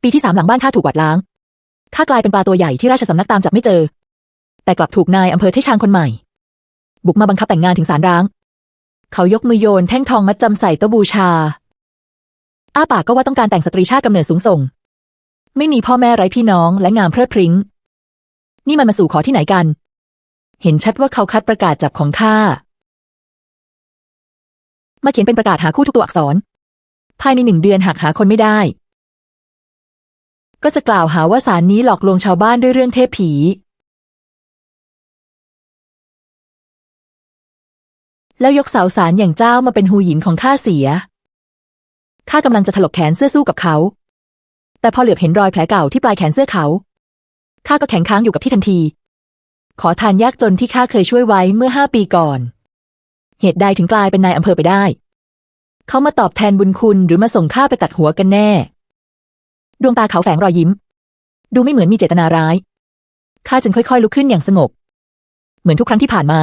ปีที่3หลังบ้านข้าถูกกวาดล้างข้ากลายเป็นปลาตัวใหญ่ที่ราชสำนักตามจับไม่เจอแต่กลับถูกนายอำเภอเทชางคนใหม่บุกมาบังคับแต่งงานถึงศาลร้างเขายกมือโยนแท่งทองมัดจำใส่โต๊ะบูชาอ้าปากก็ว่าต้องการแต่งสตรีชาติกำเนิดสูงส่งไม่มีพ่อแม่ไร้พี่น้องและงามเพลิดพริ้งนี่มันมาสู่ขอที่ไหนกันเห็นชัดว่าเขาคัดประกาศจับของข้ามาเขียนเป็นประกาศหาคู่ทุกตัวอักษรภายใน1 เดือนหากหาคนไม่ได้ก็จะกล่าวหาว่าศาลนี้หลอกลวงชาวบ้านด้วยเรื่องเทพผีแล้วยกเสาศาลอย่างเจ้ามาเป็นหูหยินของข้าเสียข้ากำลังจะถลกแขนเสื้อสู้กับเขาแต่พอเหลือบเห็นรอยแผลเก่าที่ปลายแขนเสื้อเขาข้าก็แข็งค้างอยู่กับที่ทันทีขอทานยากจนที่ข้าเคยช่วยไว้เมื่อ5 ปีก่อนเหตุใดถึงกลายเป็นนายอำเภอไปได้เขามาตอบแทนบุญคุณหรือมาส่งข้าไปตัดหัวกันแน่ดวงตาเขาแฝงรอยยิ้มดูไม่เหมือนมีเจตนาร้ายข้าจึงค่อยๆลุกขึ้นอย่างสงบเหมือนทุกครั้งที่ผ่านมา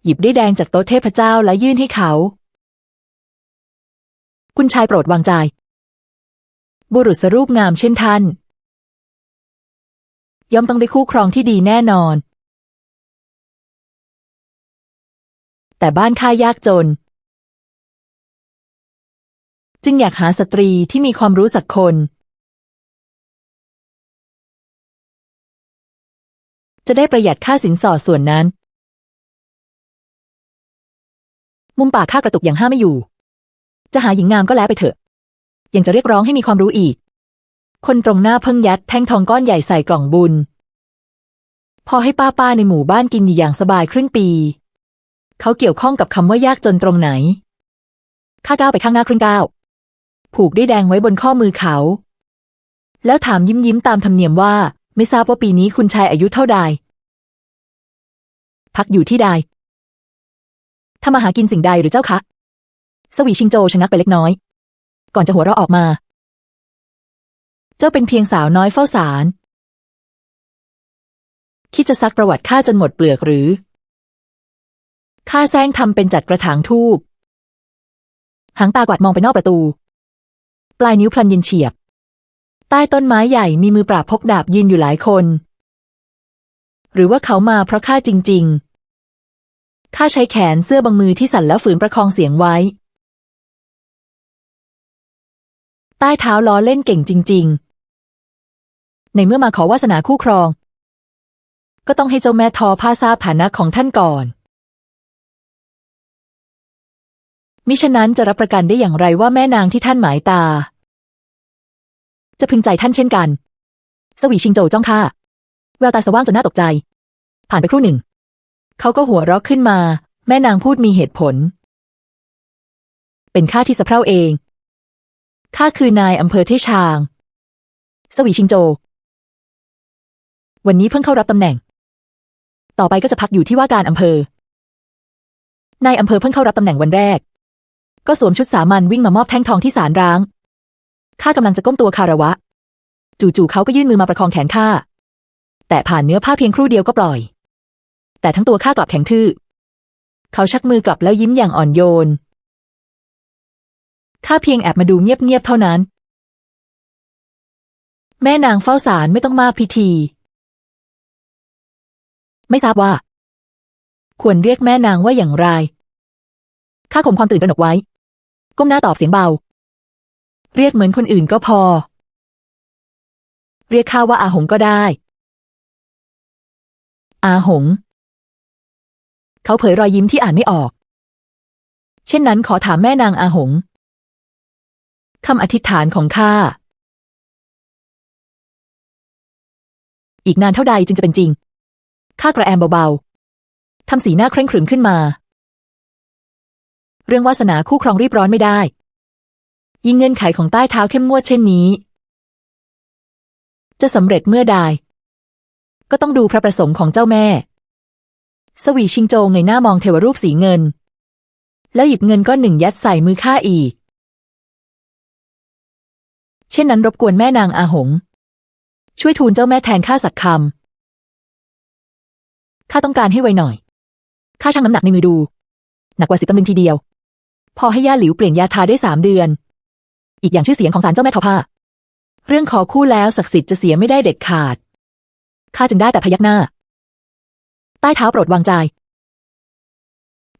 หยิบได้แดงจากโต๊ะเทพเจ้าและยื่นให้เขาคุณชายโปรดวางใจบุรุษสรูปงามเช่นท่านย่อมต้องได้คู่ครองที่ดีแน่นอนแต่บ้านข้ายากจนจึงอยากหาสตรีที่มีความรู้สักคนจะได้ประหยัดค่าสินสอดส่วนนั้นมุมปากข้ากระตุกอย่างห้ามไม่อยู่จะหาหญิงงามก็แล้วไปเถอะยังจะเรียกร้องให้มีความรู้อีกคนตรงหน้าเพิ่งยัดแท่งทองก้อนใหญ่ใส่กล่องบุญพอให้ป้าในหมู่บ้านกินอย่างสบายครึ่งปีเขาเกี่ยวข้องกับคำว่ายากจนตรงไหนข้าก้าวไปข้างหน้าครึ่งก้าวผูกได้แดงไว้บนข้อมือเขาแล้วถามยิ้มตามธรรมเนียมว่าไม่ทราบว่าปีนี้คุณชายอายุเท่าใดพักอยู่ที่ใดทำมาหากินสิ่งใดหรือเจ้าคะสวีชิงโจชะงักไปเล็กน้อยก่อนจะหัวเราะออกมาเจ้าเป็นเพียงสาวน้อยเฝ้าศาลคิดจะซักประวัติข้าจนหมดเปลือกหรือข้าแซงทำเป็นจัดกระถางทูบหางตากวาดมองไปนอกประตูปลายนิ้วพลันเย็นเฉียบใต้ต้นไม้ใหญ่มีมือปราบพกดาบยืนอยู่หลายคนหรือว่าเขามาเพราะข้าจริงๆข้าใช้แขนเสื้อบางมือที่สั่นแล้วฝืนประคองเสียงไว้ใต้เท้าล้อเล่นเก่งจริงๆในเมื่อมาขอวาสนาคู่ครองก็ต้องให้เจ้าแม่ทอผ้าทราบฐานะของท่านก่อนมิฉะนั้นจะรับประกันได้อย่างไรว่าแม่นางที่ท่านหมายตาจะพึงใจท่านเช่นกันสวีชิงโจจ้องข้าแววตาสว่างจนน่าตกใจผ่านไปครู่หนึ่งเขาก็หัวเราะขึ้นมาแม่นางพูดมีเหตุผลเป็นข้าที่สะเพร่าเองข้าคือนายอำเภอเทชางสวีชิงโจวันนี้เพิ่งเข้ารับตำแหน่งต่อไปก็จะพักอยู่ที่ว่าการอำเภอนายอำเภอเพิ่งเข้ารับตำแหน่งวันแรกก็สวมชุดสามัญวิ่งมามอบแท่งทองที่ศาลร้างข้ากำลังจะก้มตัวคารวะจู่ๆเขาก็ยื่นมือมาประคองแขนข้าแต่ผ่านเนื้อผ้าเพียงครู่เดียวก็ปล่อยแต่ทั้งตัวข้ากลับแข็งทื่อเขาชักมือกลับแล้วยิ้มอย่างอ่อนโยนข้าเพียงแอบมาดูเงียบๆเท่านั้นแม่นางเฝ้าศาลไม่ต้องมากพิธีไม่ทราบว่าควรเรียกแม่นางว่าอย่างไรข้าข่มความตื่นตระหนกไว้ก้มหน้าตอบเสียงเบาเรียกเหมือนคนอื่นก็พอเรียกข้าว่าอาหงก็ได้อาหงเขาเผยรอยยิ้มที่อ่านไม่ออกเช่นนั้นขอถามแม่นางอาหงคำอธิษฐานของข้าอีกนานเท่าใดจึงจะเป็นจริงข้ากระแอมเบาๆทำสีหน้าเคร่งขรึมขึ้นมาเรื่องวาสนาคู่ครองรีบร้อนไม่ได้ยิ่งเงื่อนไขของใต้เท้าเข้มงวดเช่นนี้จะสำเร็จเมื่อใดก็ต้องดูพระประสงค์ของเจ้าแม่สวีชิงโจเงยหน้ามองเทวรูปสีเงินแล้วหยิบเงินก้อนหนึ่งยัดใส่มือข้าอีกเช่นนั้นรบกวนแม่นางอาหงช่วยทูลเจ้าแม่แทนข้าสักคำข้าต้องการให้ไวหน่อยข้าชั่งน้ำหนักในมือดูหนักกว่า10 ตำลึงทีเดียวพอให้ย่าหลิวเปลี่ยนยาทาได้3 เดือนอีกอย่างชื่อเสียงของศาลเจ้าแม่ทอผ้า เรื่องขอคู่แล้วศักดิ์สิทธิ์จะเสียไม่ได้เด็ดขาดข้าจึงได้แต่พยักหน้าใต้เท้าโปรดวางใจ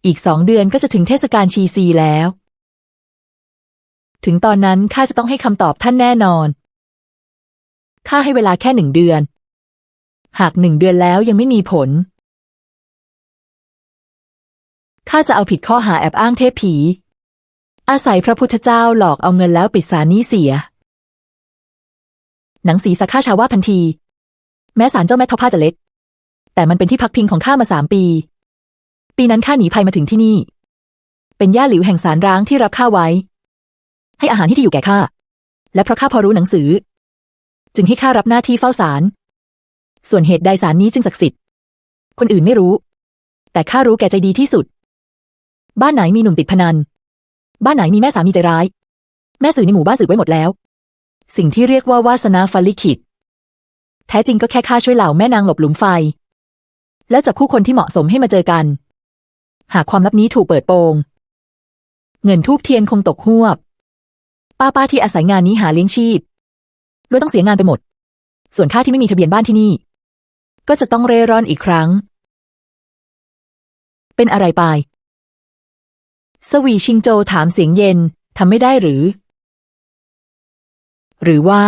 อีก2 เดือนก็จะถึงเทศกาลชีซีแล้วถึงตอนนั้นข้าจะต้องให้คำตอบท่านแน่นอนข้าให้เวลาแค่1 เดือนหาก1 เดือนแล้วยังไม่มีผลข้าจะเอาผิดข้อหาแอบอ้างเทพผีอาศัยพระพุทธเจ้าหลอกเอาเงินแล้วปิดศาลนี้เสียหนังสีสักข้าชาวว่าพันทีแม้ศาลเจ้าแม่ทอผ้าจะเล็กแต่มันเป็นที่พักพิงของข้ามา3 ปีปีนั้นข้าหนีภัยมาถึงที่นี่เป็นย่าหลิวแห่งศาลร้างที่รับข้าไว้ให้อาหารที่อยู่แก่ข้าและเพราะข้าพอรู้หนังสือจึงให้ข้ารับหน้าที่เฝ้าศาลส่วนเหตุใดศาลนี้จึงศักดิ์สิทธิ์คนอื่นไม่รู้แต่ข้ารู้แก่ใจดีที่สุดบ้านไหนมีหนุ่มติดพนันบ้านไหนมีแม่สามีใจร้ายแม่สื่อในหมู่บ้านสืบไว้หมดแล้วสิ่งที่เรียกว่าวาสนาฟ้าลิขิตแท้จริงก็แค่ข้าช่วยเหล่าแม่นางหลบหลุมไฟแล้วจับคู่คนที่เหมาะสมให้มาเจอกันหากความลับนี้ถูกเปิดโปงเงินทูบเทียนคงตกฮวบป้าที่อาศัยงานนี้หาเลี้ยงชีพล้วนต้องเสียงานไปหมดส่วนข้าที่ไม่มีทะเบียนบ้านที่นี่ก็จะต้องเร่ร่อนอีกครั้งเป็นอะไรไปสวีชิงโจถามเสียงเย็นทำไม่ได้หรือว่า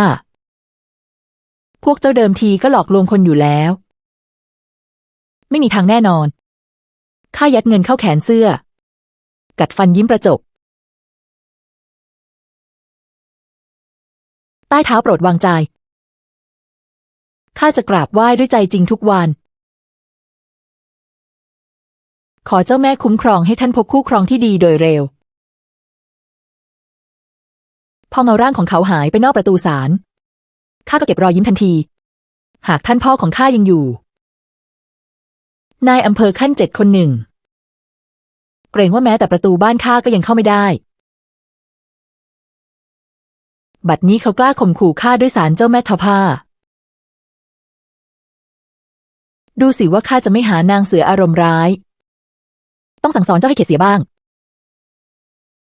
พวกเจ้าเดิมทีก็หลอกลวงคนอยู่แล้วไม่มีทางแน่นอนข้ายัดเงินเข้าแขนเสื้อกัดฟันยิ้มประจบใต้เท้าโปรดวางใจข้าจะกราบไหว้ด้วยใจจริงทุกวันขอเจ้าแม่คุ้มครองให้ท่านพบคู่ครองที่ดีโดยเร็วพอเงาร่างของเขาหายไปนอกประตูศาลข้าก็เก็บรอยยิ้มทันทีหากท่านพ่อของข้ายังอยู่นายอำเภอขั้น7คนหนึ่งเกรงว่าแม้แต่ประตูบ้านข้าก็ยังเข้าไม่ได้บัดนี้เขากล้าข่มขู่ข้าด้วยศาลเจ้าแม่ทอผ้าดูสิว่าข้าจะไม่หานางเสืออารมณ์ร้ายต้องสั่งสอนเจ้าให้เข็ดเสียบ้าง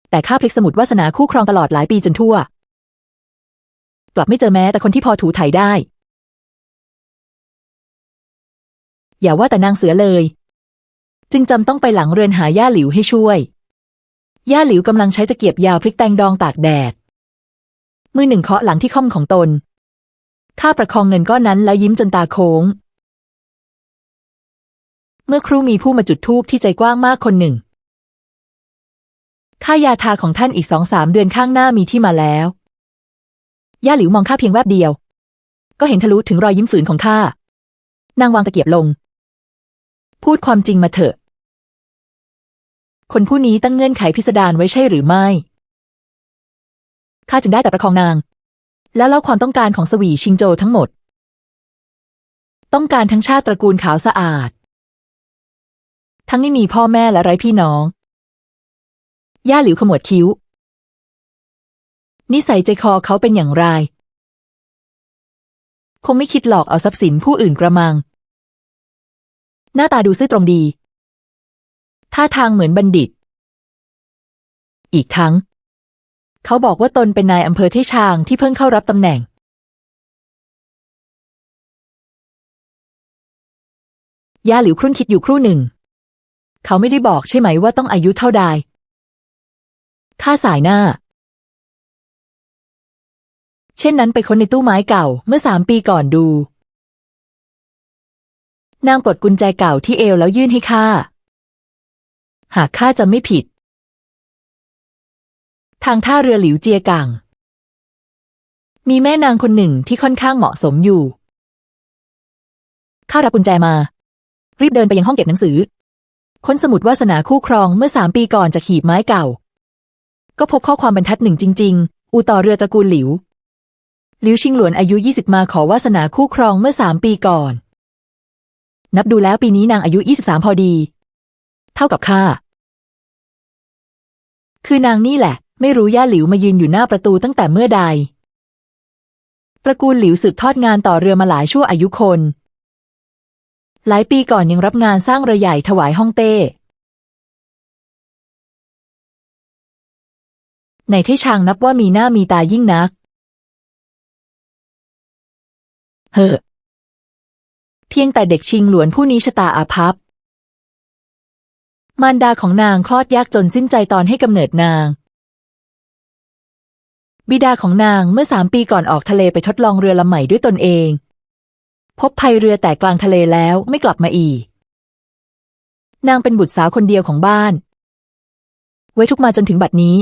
แต่ข้าพลิกสมุดวาสนาคู่ครองตลอดหลายปีจนทั่วกลับไม่เจอแม้แต่คนที่พอถูไถได้อย่าว่าแต่นางเสือเลยจึงจำต้องไปหลังเรือนหาย่าหลิวให้ช่วยย่าหลิวกำลังใช้ตะเกียบยาวพลิกแตงดองตากแดดมือหนึ่งเคาะหลังที่ค่อมของตนข้าประคองเงินก้อนนั้นแล้วยิ้มจนตาโค้งเมื่อครู่มีผู้มาจุดธูปที่ใจกว้างมากคนหนึ่งค่ายาทาของท่านอีก2-3 เดือนข้างหน้ามีที่มาแล้วย่าหลิวมองข้าเพียงแวบเดียวก็เห็นทะลุถึงรอยยิ้มฝืนของข้านางวางตะเกียบลงพูดความจริงมาเถอะคนผู้นี้ตั้งเงื่อนไขพิสดารไว้ใช่หรือไม่ข้าจึงได้แต่ประคองนางแล้วเล่าความต้องการของสวีชิงโจทั้งหมดต้องการทั้งชาติตระกูลขาวสะอาดทั้งไม่มีพ่อแม่และไร้พี่น้องย่าหลิวขมวดคิ้วนิสัยใจคอเขาเป็นอย่างไรคงไม่คิดหลอกเอาทรัพย์สินผู้อื่นกระมังหน้าตาดูซื่อตรงดีท่าทางเหมือนบัณฑิตอีกทั้งเขาบอกว่าตนเป็นนายอำเภอเทชางที่เพิ่งเข้ารับตำแหน่งย่าหลิวครุ่นคิดอยู่ครู่หนึ่งเขาไม่ได้บอกใช่ไหมว่าต้องอายุเท่าใดข้าสายหน้าเช่นนั้นไปค้นในตู้ไม้เก่าเมื่อ3 ปีก่อนดูนางปลดกุญแจเก่าที่เอวแล้วยื่นให้ข้าหากข้าจำไม่ผิดทางท่าเรือหลิวเจียกังมีแม่นางคนหนึ่งที่ค่อนข้างเหมาะสมอยู่ข้ารับกุญแจมารีบเดินไปยังห้องเก็บหนังสือค้นสมุดวาสนาคู่ครองเมื่อ3 ปีก่อนจากหีบไม้เก่าก็พบข้อความบรรทัดหนึ่งจริงๆอู่ต่อเรือตระกูลหลิวชิงหลวนอายุ20มาขอวาสนาคู่ครองเมื่อ3 ปีก่อนนับดูแล้วปีนี้นางอายุ23พอดีเท่ากับข้าคือนางนี่แหละไม่รู้ย่าหลิวมายืนอยู่หน้าประตูตั้งแต่เมื่อใดตระกูลหลิวสืบทอดงานต่อเรือมาหลายชั่วอายุคนหลายปีก่อนยังรับงานสร้างเรือใหญ่ถวายฮ่องเต้ในเทชางนับว่ามีหน้ามีตายิ่งนัก เฮ่อเพียงแต่เด็กชิงหลวนผู้นี้ชะตาอาภัพมารดาของนางคลอดยากจนสิ้นใจตอนให้กำเนิดนางบิดาของนางเมื่อ3 ปีก่อนออกทะเลไปทดลองเรือลำใหม่ด้วยตนเองพบภัยเรือแตกกลางทะเลแล้วไม่กลับมาอีกนางเป็นบุตรสาวคนเดียวของบ้านไว้ทุกข์มาจนถึงบัดนี้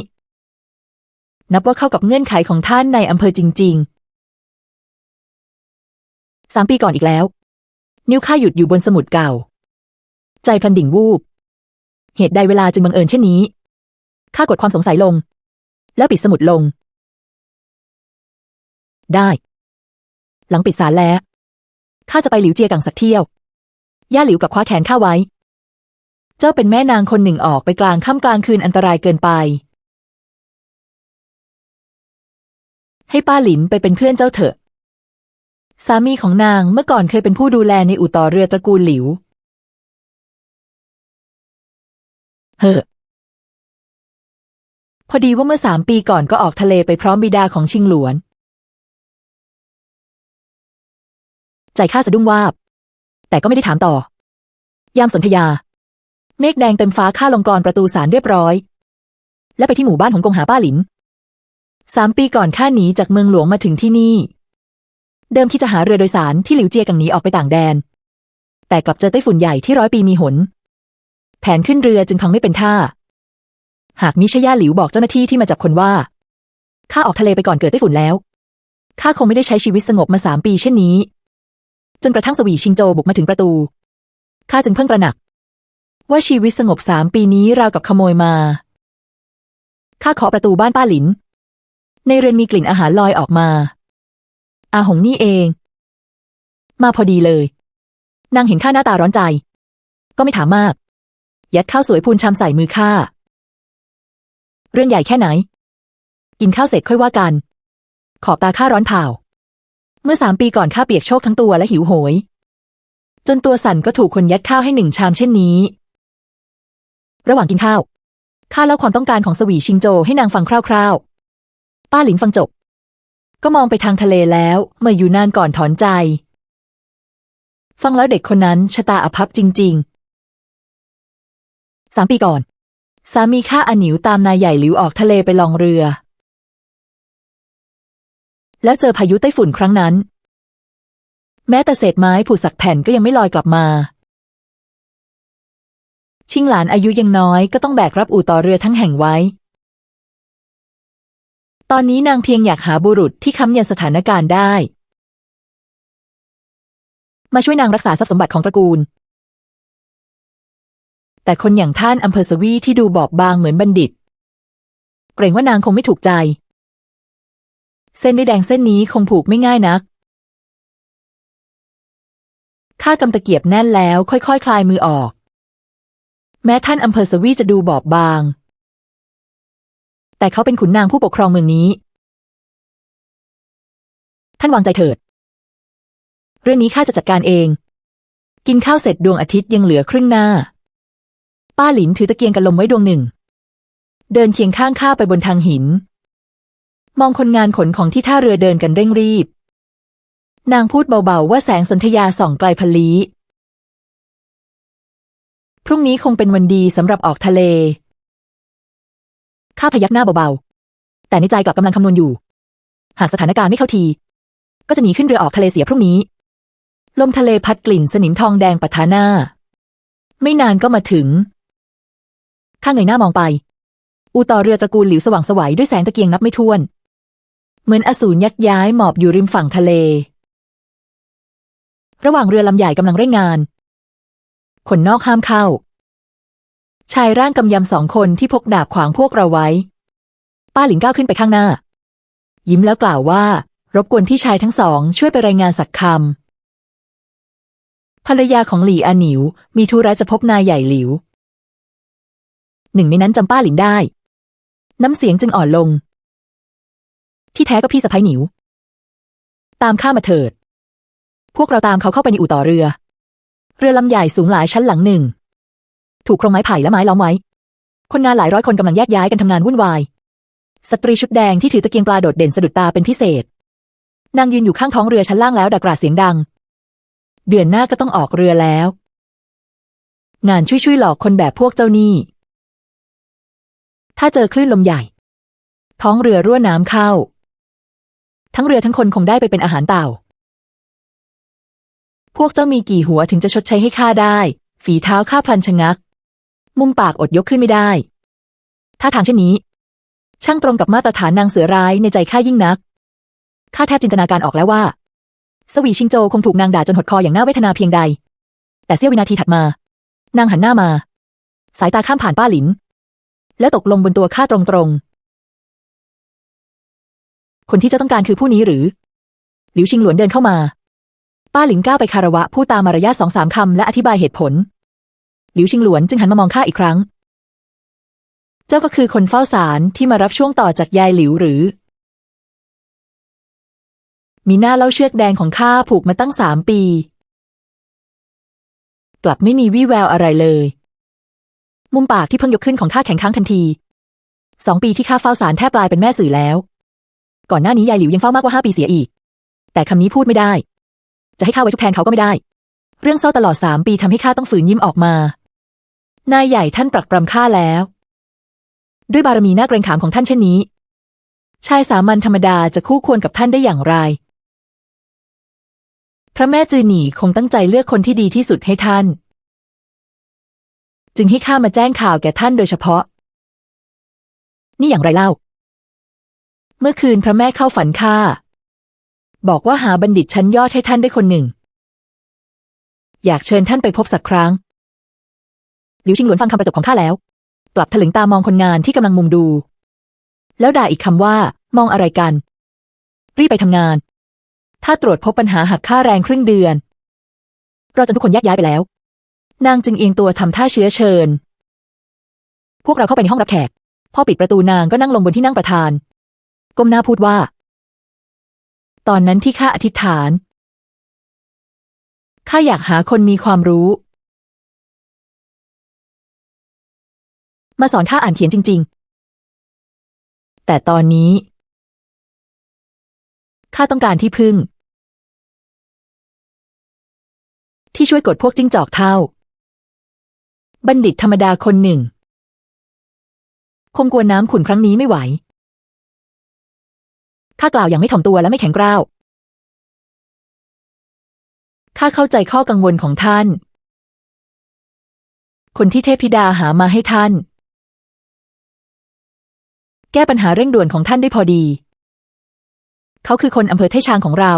นับว่าเข้ากับเงื่อนไขของท่านในอำเภอจริงๆ3 ปีก่อนอีกแล้วนิ้วข้าหยุดอยู่บนสมุดเก่าใจพลันดิ่งวูบเหตุใดเวลาจึงบังเอิญเช่นนี้ข้ากดความสงสัยลงแล้วปิดสมุดลงได้หลังปิดศาลแล้วข้าจะไปหลิวเจียกังสักเที่ยวย่าหลิวกับคว้าแขนข้าไว้เจ้าเป็นแม่นางคนหนึ่งออกไปกลางค่ำกลางคืนอันตรายเกินไปให้ป้าหลินไปเป็นเพื่อนเจ้าเถอะสามีของนางเมื่อก่อนเคยเป็นผู้ดูแลในอู่ต่อเรือตระกูลหลิวเฮ่อพอดีว่าเมื่อ3 ปีก่อนก็ออกทะเลไปพร้อมบิดาของชิงหลวนใจข้าสะดุ้งวาบแต่ก็ไม่ได้ถามต่อยามสนธยาเมฆแดงเต็มฟ้าข้าลงกลอนประตูศาลเรียบร้อยและไปที่หมู่บ้านของกงหาป้าหลิน3 ปีก่อนข้าหนีจากเมืองหลวงมาถึงที่นี่เดิมที่จะหาเรือโดยสารที่หลิวเจียกังหนีออกไปต่างแดนแต่กลับเจอไต้ฝุ่นใหญ่ที่100 ปีมีหนแผนขึ้นเรือจึงพังไม่เป็นท่าหากมิใช่ย่าหลิวบอกเจ้าหน้าที่ที่มาจับคนว่าข้าออกทะเลไปก่อนเกิดไต้ฝุ่นแล้วข้าคงไม่ได้ใช้ชีวิตสงบมา3 ปีเช่นนี้จนกระทั่งสวีชิงโจบุกมาถึงประตูข้าจึงเพิ่งตระหนักว่าชีวิตสงบ3 ปีนี้ราวกับขโมยมาข้าเคาะประตูบ้านป้าหลินในเรือนมีกลิ่นอาหารลอยออกมาอาหงนี่เองมาพอดีเลยนางเห็นข้าหน้าตาร้อนใจก็ไม่ถามมากยัดข้าวสวยพูนชามใส่มือข้าเรื่องใหญ่แค่ไหนกินข้าวเสร็จค่อยว่ากันขอบตาข้าร้อนเผาเมื่อ3 ปีก่อนข้าเปียกโชกทั้งตัวและหิวโหยจนตัวสั่นก็ถูกคนยัดข้าวให้1 ชามเช่นนี้ระหว่างกินข้าวข้าเล่าความต้องการของสวีชิงโจให้นางฟังคร่าวๆป้าหลินฟังจบก็มองไปทางทะเลแล้วเมื่ออยู่นานก่อนถอนใจฟังแล้วเด็กคนนั้นชะตาอาภัพจริงๆ3 ปีก่อนสามีข้าอาหนิวตามนายใหญ่หลิวออกทะเลไปลองเรือแล้วเจอพายุไต้ฝุ่นครั้งนั้นแม้แต่เศษไม้ผุสักแผ่นก็ยังไม่ลอยกลับมาชิงหลานอายุยังน้อยก็ต้องแบกรับอู่ต่อเรือทั้งแห่งไว้ตอนนี้นางเพียงอยากหาบุรุษที่ค้ำยันสถานการณ์ได้มาช่วยนางรักษาทรัพย์สมบัติของตระกูลแต่คนอย่างท่านอำเภอสวีที่ดูบอบบางเหมือนบัณฑิตเกรงว่านางคงไม่ถูกใจเส้นได้แดงเส้นนี้คงผูกไม่ง่ายนักข้ากำตะเกียบแน่นแล้วค่อยๆ คลายมือออกแม้ท่านอำเภอสวีจะดูบอบบางแต่เขาเป็นขุนนางผู้ปกครองเมืองนี้ท่านวางใจเถิดเรื่องนี้ข้าจะจัดการเองกินข้าวเสร็จดวงอาทิตย์ยังเหลือครึ่งหน้าป้าหลินถือตะเกียงกันลมไว้ดวงหนึ่งเดินเคียงข้างข้าไปบนทางหินมองคนงานขนของที่ท่าเรือเดินกันเร่งรีบนางพูดเบาๆว่าแสงสนธยาส่องไกลพลี้พรุ่งนี้คงเป็นวันดีสำหรับออกทะเลข้าพยักหน้าเบาๆแต่ในใจกลับกำลังคำนวณอยู่หากสถานการณ์ไม่เข้าทีก็จะหนีขึ้นเรือออกทะเลเสียพรุ่งนี้ลมทะเลพัดกลิ่นสนิมทองแดงปะทะหน้าไม่นานก็มาถึงข้าเงยหน้ามองไปอู่ต่อเรือตระกูลหลิวสว่างไสวด้วยแสงตะเกียงนับไม่ถ้วนเหมือนอสูรยักย้ายหมอบอยู่ริมฝั่งทะเลระหว่างเรือลำใหญ่กำลังเร่งงานคนนอกห้ามเข้าชายร่างกำยำ2 คนที่พกดาบขวางพวกเราไว้ป้าหลินก้าวขึ้นไปข้างหน้ายิ้มแล้วกล่าวว่ารบกวนพี่ชายทั้ง2ช่วยไปรายงานสักคำภรรยาของหลี่อาหนิวมีธุระจะพบนายใหญ่หลิวหนึ่งในนั้นจำป้าหลินได้น้ำเสียงจึงอ่อนลงที่แท้ก็พี่สะใภ้หนิวตามข้ามาเถิดพวกเราตามเขาเข้าไปในอู่ต่อเรือลำใหญ่สูงหลายชั้นหลังหนึ่งถูกโครงไม้ไผ่และไม้ล้อมไว้คนงานหลายร้อยคนกำลังแยกย้ายกันทำงานวุ่นวายสตรีชุดแดงที่ถือตะเกียงปลาโดดเด่นสะดุดตาเป็นพิเศษ นางยืนอยู่ข้างท้องเรือชั้นล่างแล้วด่ากราดเสียงดังเดือนหน้าก็ต้องออกเรือแล้วงานช่วยหลอกคนแบบพวกเจ้านี่ถ้าเจอคลื่นลมใหญ่ท้องเรือรั่วน้ำเข้าทั้งเรือทั้งคนคงได้ไปเป็นอาหารเต่าพวกเจ้ามีกี่หัวถึงจะชดใช้ให้ข้าได้ฝีเท้าข้าพลันชะงักมุมปากอดยกขึ้นไม่ได้ท่าทางเช่นนี้ช่างตรงกับมาตรฐานนางเสือร้ายในใจข้ายิ่งนักข้าแทบจินตนาการออกแล้วว่าสวีชิงโจคงถูกนางด่าจนหดคออย่างน่าเวทนาเพียงใดแต่เสี้ยววินาทีถัดมานางหันหน้ามาสายตาข้ามผ่านป้าหลินแล้วตกลงบนตัวข้าตรงๆคนที่เจ้าต้องการคือผู้นี้หรือหลิวชิงหลวนเดินเข้ามาป้าหลินก้าวไปคารวะพูดตามมารยาท2-3 คำและอธิบายเหตุผลหลิวชิงหลวนจึงหันมามองข้าอีกครั้งเจ้าก็คือคนเฝ้าศาลที่มารับช่วงต่อจากยายหลิวหรือมีหน้าเล่าเชือกแดงของข้าผูกมาตั้ง3 ปีกลับไม่มีวี่แววอะไรเลยมุมปากที่เพิ่งยกขึ้นของข้าแข็งค้างทันที2 ปีที่ข้าเฝ้าศาลแทบกลายเป็นแม่สื่อแล้วก่อนหน้านี้ยายหลิวยังเฝ้ามากกว่า5 ปีเสียอีกแต่คำนี้พูดไม่ได้จะให้ข้าไว้ทุกแทนเขาก็ไม่ได้เรื่องเศร้าตลอด3 ปีทำให้ข้าต้องฝืนยิ้มออกมานายใหญ่ท่านปรักปรำข้าแล้วด้วยบารมีน่าเกรงขามของท่านเช่นนี้ชายสามัญธรรมดาจะคู่ควรกับท่านได้อย่างไรพระแม่จือหนี่คงตั้งใจเลือกคนที่ดีที่สุดให้ท่านจึงให้ข้ามาแจ้งข่าวแก่ท่านโดยเฉพาะนี่อย่างไรเล่าเมื่อคืนพระแม่เข้าฝันข้าบอกว่าหาบัณฑิตชั้นยอดให้ท่านได้คนหนึ่งอยากเชิญท่านไปพบสักครั้งหลิวชิงหลวนฟังคำประจบของข้าแล้วกลับถลึงตามองคนงานที่กำลังมุงดูแล้วด่าอีกคำว่ามองอะไรกันรีบไปทำงานถ้าตรวจพบปัญหาหักค่าแรงครึ่งเดือนเราจนทุกคนแยกย้ายไปแล้วนางจึงเอียงตัวทำท่าเชื้อเชิญพวกเราเข้าไปในห้องรับแขกพ่อปิดประตูนางก็นั่งลงบนที่นั่งประธานก้มหน้าพูดว่าตอนนั้นที่ข้าอธิษฐานข้าอยากหาคนมีความรู้มาสอนข้าอ่านเขียนจริงๆแต่ตอนนี้ข้าต้องการที่พึ่งที่ช่วยกดพวกจิ้งจอกเท่าบัณฑิตธรรมดาคนหนึ่งคงกวนน้ำขุ่นครั้งนี้ไม่ไหวข้ากล่าวอย่างไม่ถ่อมตัวและไม่แข็งกร้าวข้าเข้าใจข้อกังวลของท่านคนที่เทพธิดาหามาให้ท่านแก้ปัญหาเร่งด่วนของท่านได้พอดีเขาคือคนอำเภอเทชางของเรา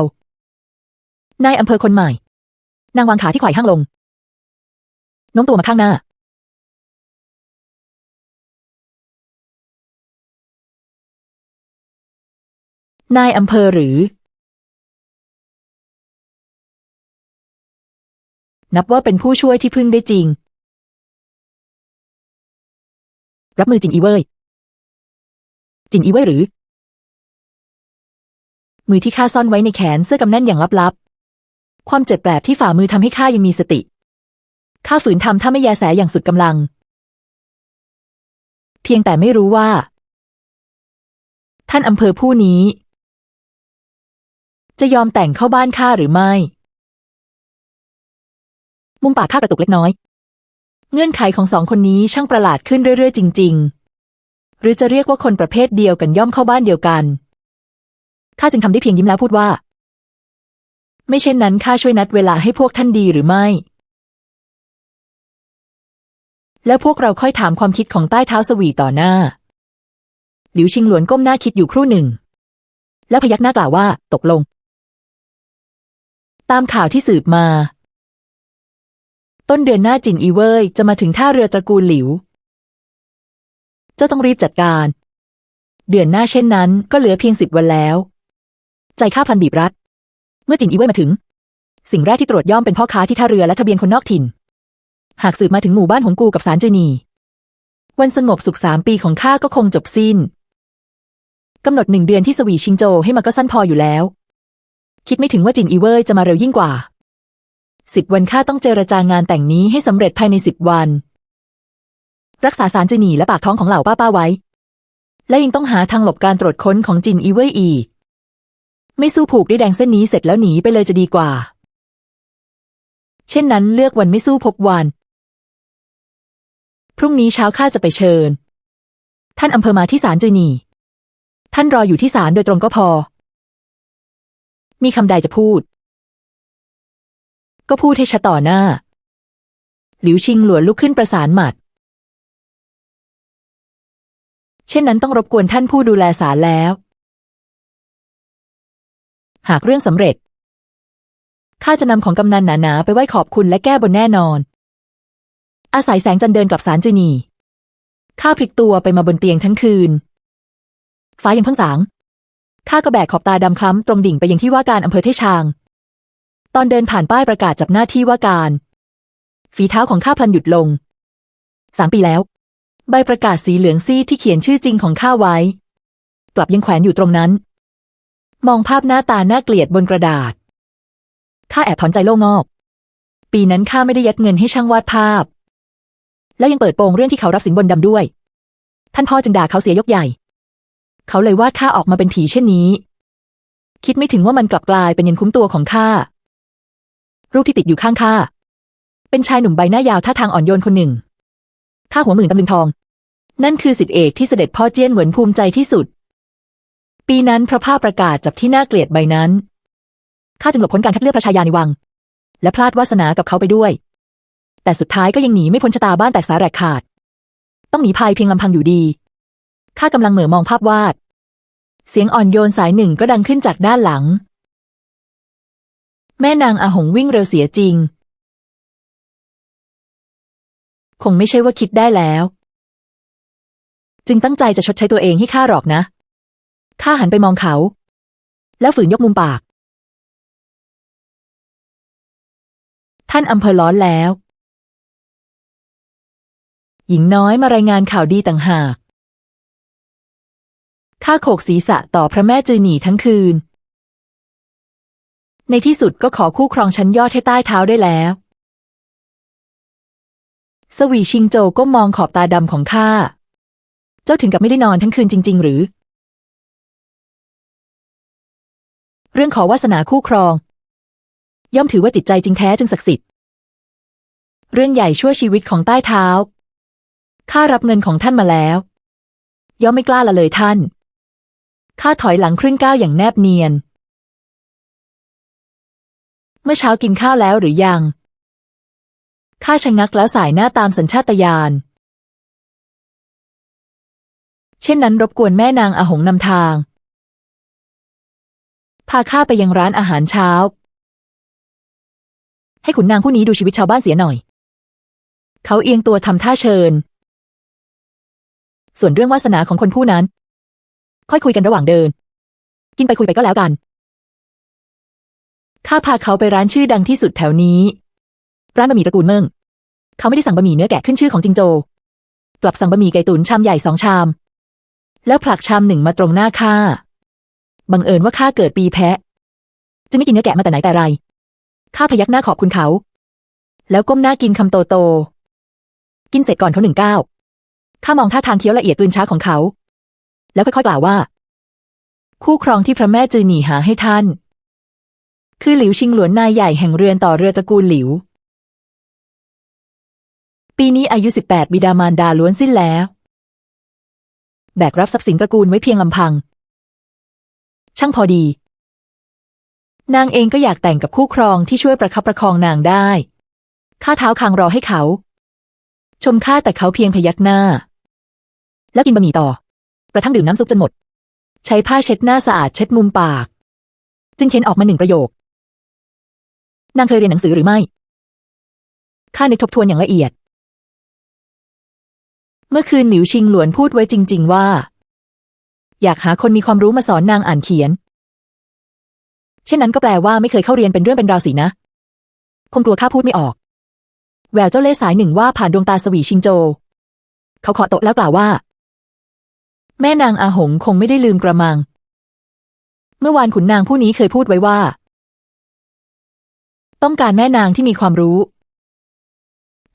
นายอำเภอคนใหม่นางวางขาที่ไขว่ห้างลงโน้มตัวมาข้างหน้านายอำเภอหรือนับว่าเป็นผู้ช่วยที่พึ่งได้จริงรับมือจินอีเว่ยจินอีเว่ยหรือมือที่ข้าซ่อนไว้ในแขนเสื้อกำแน่นอย่างลับๆความเจ็บแปลบที่ฝ่ามือทำให้ข้ายังมีสติข้าฝืนทำถ้าไม่แยแสอย่างสุดกำลังเพียงแต่ไม่รู้ว่าท่านอำเภอผู้นี้จะยอมแต่งเข้าบ้านข้าหรือไม่มุมปากข้ากระตุกเล็กน้อยเงื่อนไขของ2 คนนี้ช่างประหลาดขึ้นเรื่อยๆจริงๆหรือจะเรียกว่าคนประเภทเดียวกันย่อมเข้าบ้านเดียวกันข้าจึงทำได้เพียงยิ้มแล้วพูดว่าไม่เช่นนั้นข้าช่วยนัดเวลาให้พวกท่านดีหรือไม่แล้วพวกเราค่อยถามความคิดของใต้เท้าสวีต่อหน้าหลิวชิงหลวนก้มหน้าคิดอยู่ครู่หนึ่งแล้วพยักหน้ากล่าวว่าตกลงตามข่าวที่สืบมาต้นเดือนหน้าจินอีเว่ยจะมาถึงท่าเรือตระกูลหลิวเจ้าต้องรีบจัดการเดือนหน้าเช่นนั้นก็เหลือเพียง10 วันแล้วใจข้าพลันบีบรัดเมื่อจินอีเว่ยมาถึงสิ่งแรกที่ตรวจย่อมเป็นพ่อค้าที่ท่าเรือและทะเบียนคนนอกถิ่นหากสืบมาถึงหมู่บ้านหงกูกับศาลเจนีวันสงบสุข3 ปีของข้าก็คงจบสิ้นกำหนด1 เดือนที่สวีชิงโจให้มาก็สั้นพออยู่แล้วคิดไม่ถึงว่าจินอีเว่ยจะมาเร็วยิ่งกว่า10 วันข้าต้องเจรจางานแต่งนี้ให้สำเร็จภายใน10 วันรักษาศาลเจนีและปากท้องของเหล่าป้าไว้และยังต้องหาทางหลบการตรวจค้นของจินอีเว่ยอีก ไม่สู้ผูกด้วยแดงเส้นนี้เสร็จแล้วหนีไปเลยจะดีกว่าเช่นนั้นเลือกวันไม่สู้พบวันพรุ่งนี้เช้าข้าจะไปเชิญท่านอำเภอมาที่ศาลจือหนี่ท่านรออยู่ที่ศาลโดยตรงก็พอมีคำใดจะพูดก็พูดให้ชัดต่อหน้าหลิวชิงหลวนลุกขึ้นประสานหมัดเช่นนั้นต้องรบกวนท่านผู้ดูแลศาลแล้วหากเรื่องสำเร็จข้าจะนำของกำนันหนาๆไปไหว้ขอบคุณและแก้บนแน่นอนอาศัยแสงจันทร์เดินกลับศาลจือหนี่ข้าพลิกตัวไปมาบนเตียงทั้งคืนฟ้ายังเพิ่งสางข้าก็แบกขอบตาดำคล้ำตรงดิ่งไปยังที่ว่าการอำเภอเทชางตอนเดินผ่านป้ายประกาศจับหน้าที่ว่าการฝีเท้าของข้าพลันหยุดลง3 ปีแล้วใบประกาศสีเหลืองซีดที่เขียนชื่อจริงของข้าไว้กลับยังแขวนอยู่ตรงนั้นมองภาพหน้าตาน่าเกลียดบนกระดาษข้าแอบถอนใจโล่งอกปีนั้นข้าไม่ได้ยัดเงินให้ช่างวาดภาพแล้วยังเปิดโปงเรื่องที่เขารับสินบนดำด้วยท่านพ่อจึงด่าเขาเสียยกใหญ่เขาเลยวาดข้าออกมาเป็นผีเช่นนี้คิดไม่ถึงว่ามันกลับกลายเป็นยันคุ้มตัวของข้ารูปที่ติดอยู่ข้างข้าเป็นชายหนุ่มใบหน้ายาวท่าทางอ่อนโยนคนหนึ่งข้าหัวหมื่นตำลึงทองนั่นคือศิษย์เอกที่เสด็จพ่อเจี้ยนเหวินภูมิใจที่สุดปีนั้นพระภาพประกาศจับที่น่าเกลียดใบนั้นข้าจึงหลบพ้นการคัดเลือกพระชายาในวังและพลาดวาสนากับเขาไปด้วยแต่สุดท้ายก็ยังหนีไม่พ้นชะตาบ้านแตกสาแหรกขาดต้องหนีภัยเพียงลำพังอยู่ดีข้ากำลังเหม่อมองภาพวาดเสียงอ่อนโยนสายหนึ่งก็ดังขึ้นจากด้านหลังแม่นางอาหงวิ่งเร็วเสียจริงคงไม่ใช่ว่าคิดได้แล้วจึงตั้งใจจะชดใช้ตัวเองให้ข้าหรอกนะข้าหันไปมองเขาแล้วฝืนยกมุมปากท่านอำเภอร้อนแล้วหญิงน้อยมารายงานข่าวดีต่างหากข้าโขกศีรษะต่อพระแม่จือหนี่ทั้งคืนในที่สุดก็ขอคู่ครองชั้นยอดให้ใต้เท้าได้แล้วสวีชิงโจวก้มมองขอบตาดำของข้าเจ้าถึงกับไม่ได้นอนทั้งคืนจริงๆหรือเรื่องขอวาสนาคู่ครองย่อมถือว่าจิตใจจริงแท้จึงศักดิ์สิทธิ์เรื่องใหญ่ชั่วชีวิตของใต้เท้าข้ารับเงินของท่านมาแล้วย่อมไม่กล้าละเลยท่านข้าถอยหลังครึ่งก้าวอย่างแนบเนียนเมื่อเช้ากินข้าวแล้วหรือยังข้าชะงักแล้วสายหน้าตามสัญชาตญาณเช่นนั้นรบกวนแม่นางอาหงนำทางพาข้าไปยังร้านอาหารเช้าให้ขุนนางผู้นี้ดูชีวิตชาวบ้านเสียหน่อยเขาเอียงตัวทำท่าเชิญส่วนเรื่องวาสนาของคนผู้นั้นค่อยคุยกันระหว่างเดินกินไปคุยไปก็แล้วกันข้าพาเขาไปร้านชื่อดังที่สุดแถวนี้ร้านบะหมี่ตระกูลเมิ่งเขาไม่ได้สั่งบะหมี่เนื้อแกะขึ้นชื่อของจิงโจวกลับสั่งบะหมี่ไก่ตุ๋นชามใหญ่2 ชามแล้วผลักชาม1มาตรงหน้าข้าบังเอิญว่าข้าเกิดปีแพะจึงไม่กินเนื้อแกะมาแต่ไหนแต่ไรข้าพยักหน้าขอบคุณเขาแล้วก้มหน้ากินคำโตๆกินเสร็จก่อนเขา1 ก้าวข้ามองท่าทางเคี้ยวละเอียดกลืนช้าของเขาแล้วค่อยๆกล่าวว่าคู่ครองที่พระแม่จือหนี่หาให้ท่านคือหลิวชิงหลวนนายใหญ่แห่งเรือนต่อเรือตระกูลหลิวปีนี้อายุ18บิดามารดาล้วนสิ้นแล้วแบกรับทรัพย์สินตระกูลไว้เพียงลำพังช่างพอดีนางเองก็อยากแต่งกับคู่ครองที่ช่วยประคับประคองนางได้ข้าเท้าคางรอให้เขาชมข้าแต่เขาเพียงพยักหน้าแล้วกินบะหมี่ต่อกระทั่งดื่มน้ำซุปจนหมดใช้ผ้าเช็ดหน้าสะอาดเช็ดมุมปากจึงเค้นออกมา1 ประโยคนางเคยเรียนหนังสือหรือไม่ข้านึกทบทวนอย่างละเอียดเมื่อคืนหลิวชิงหลวนพูดไว้จริงๆว่าอยากหาคนมีความรู้มาสอนนางอ่านเขียนเช่นนั้นก็แปลว่าไม่เคยเข้าเรียนเป็นเรื่องเป็นราวสินะคงกลัวข้าพูดไม่ออกแววเจ้าเล่ห์สายหนึ่งว่าผ่านดวงตาสวีชิงโจวเขาเคาะโต๊ะแล้วกล่าวว่าแม่นางอาหงคงไม่ได้ลืมกระมังเมื่อวานขุนนางผู้นี้เคยพูดไว้ว่าต้องการแม่นางที่มีความรู้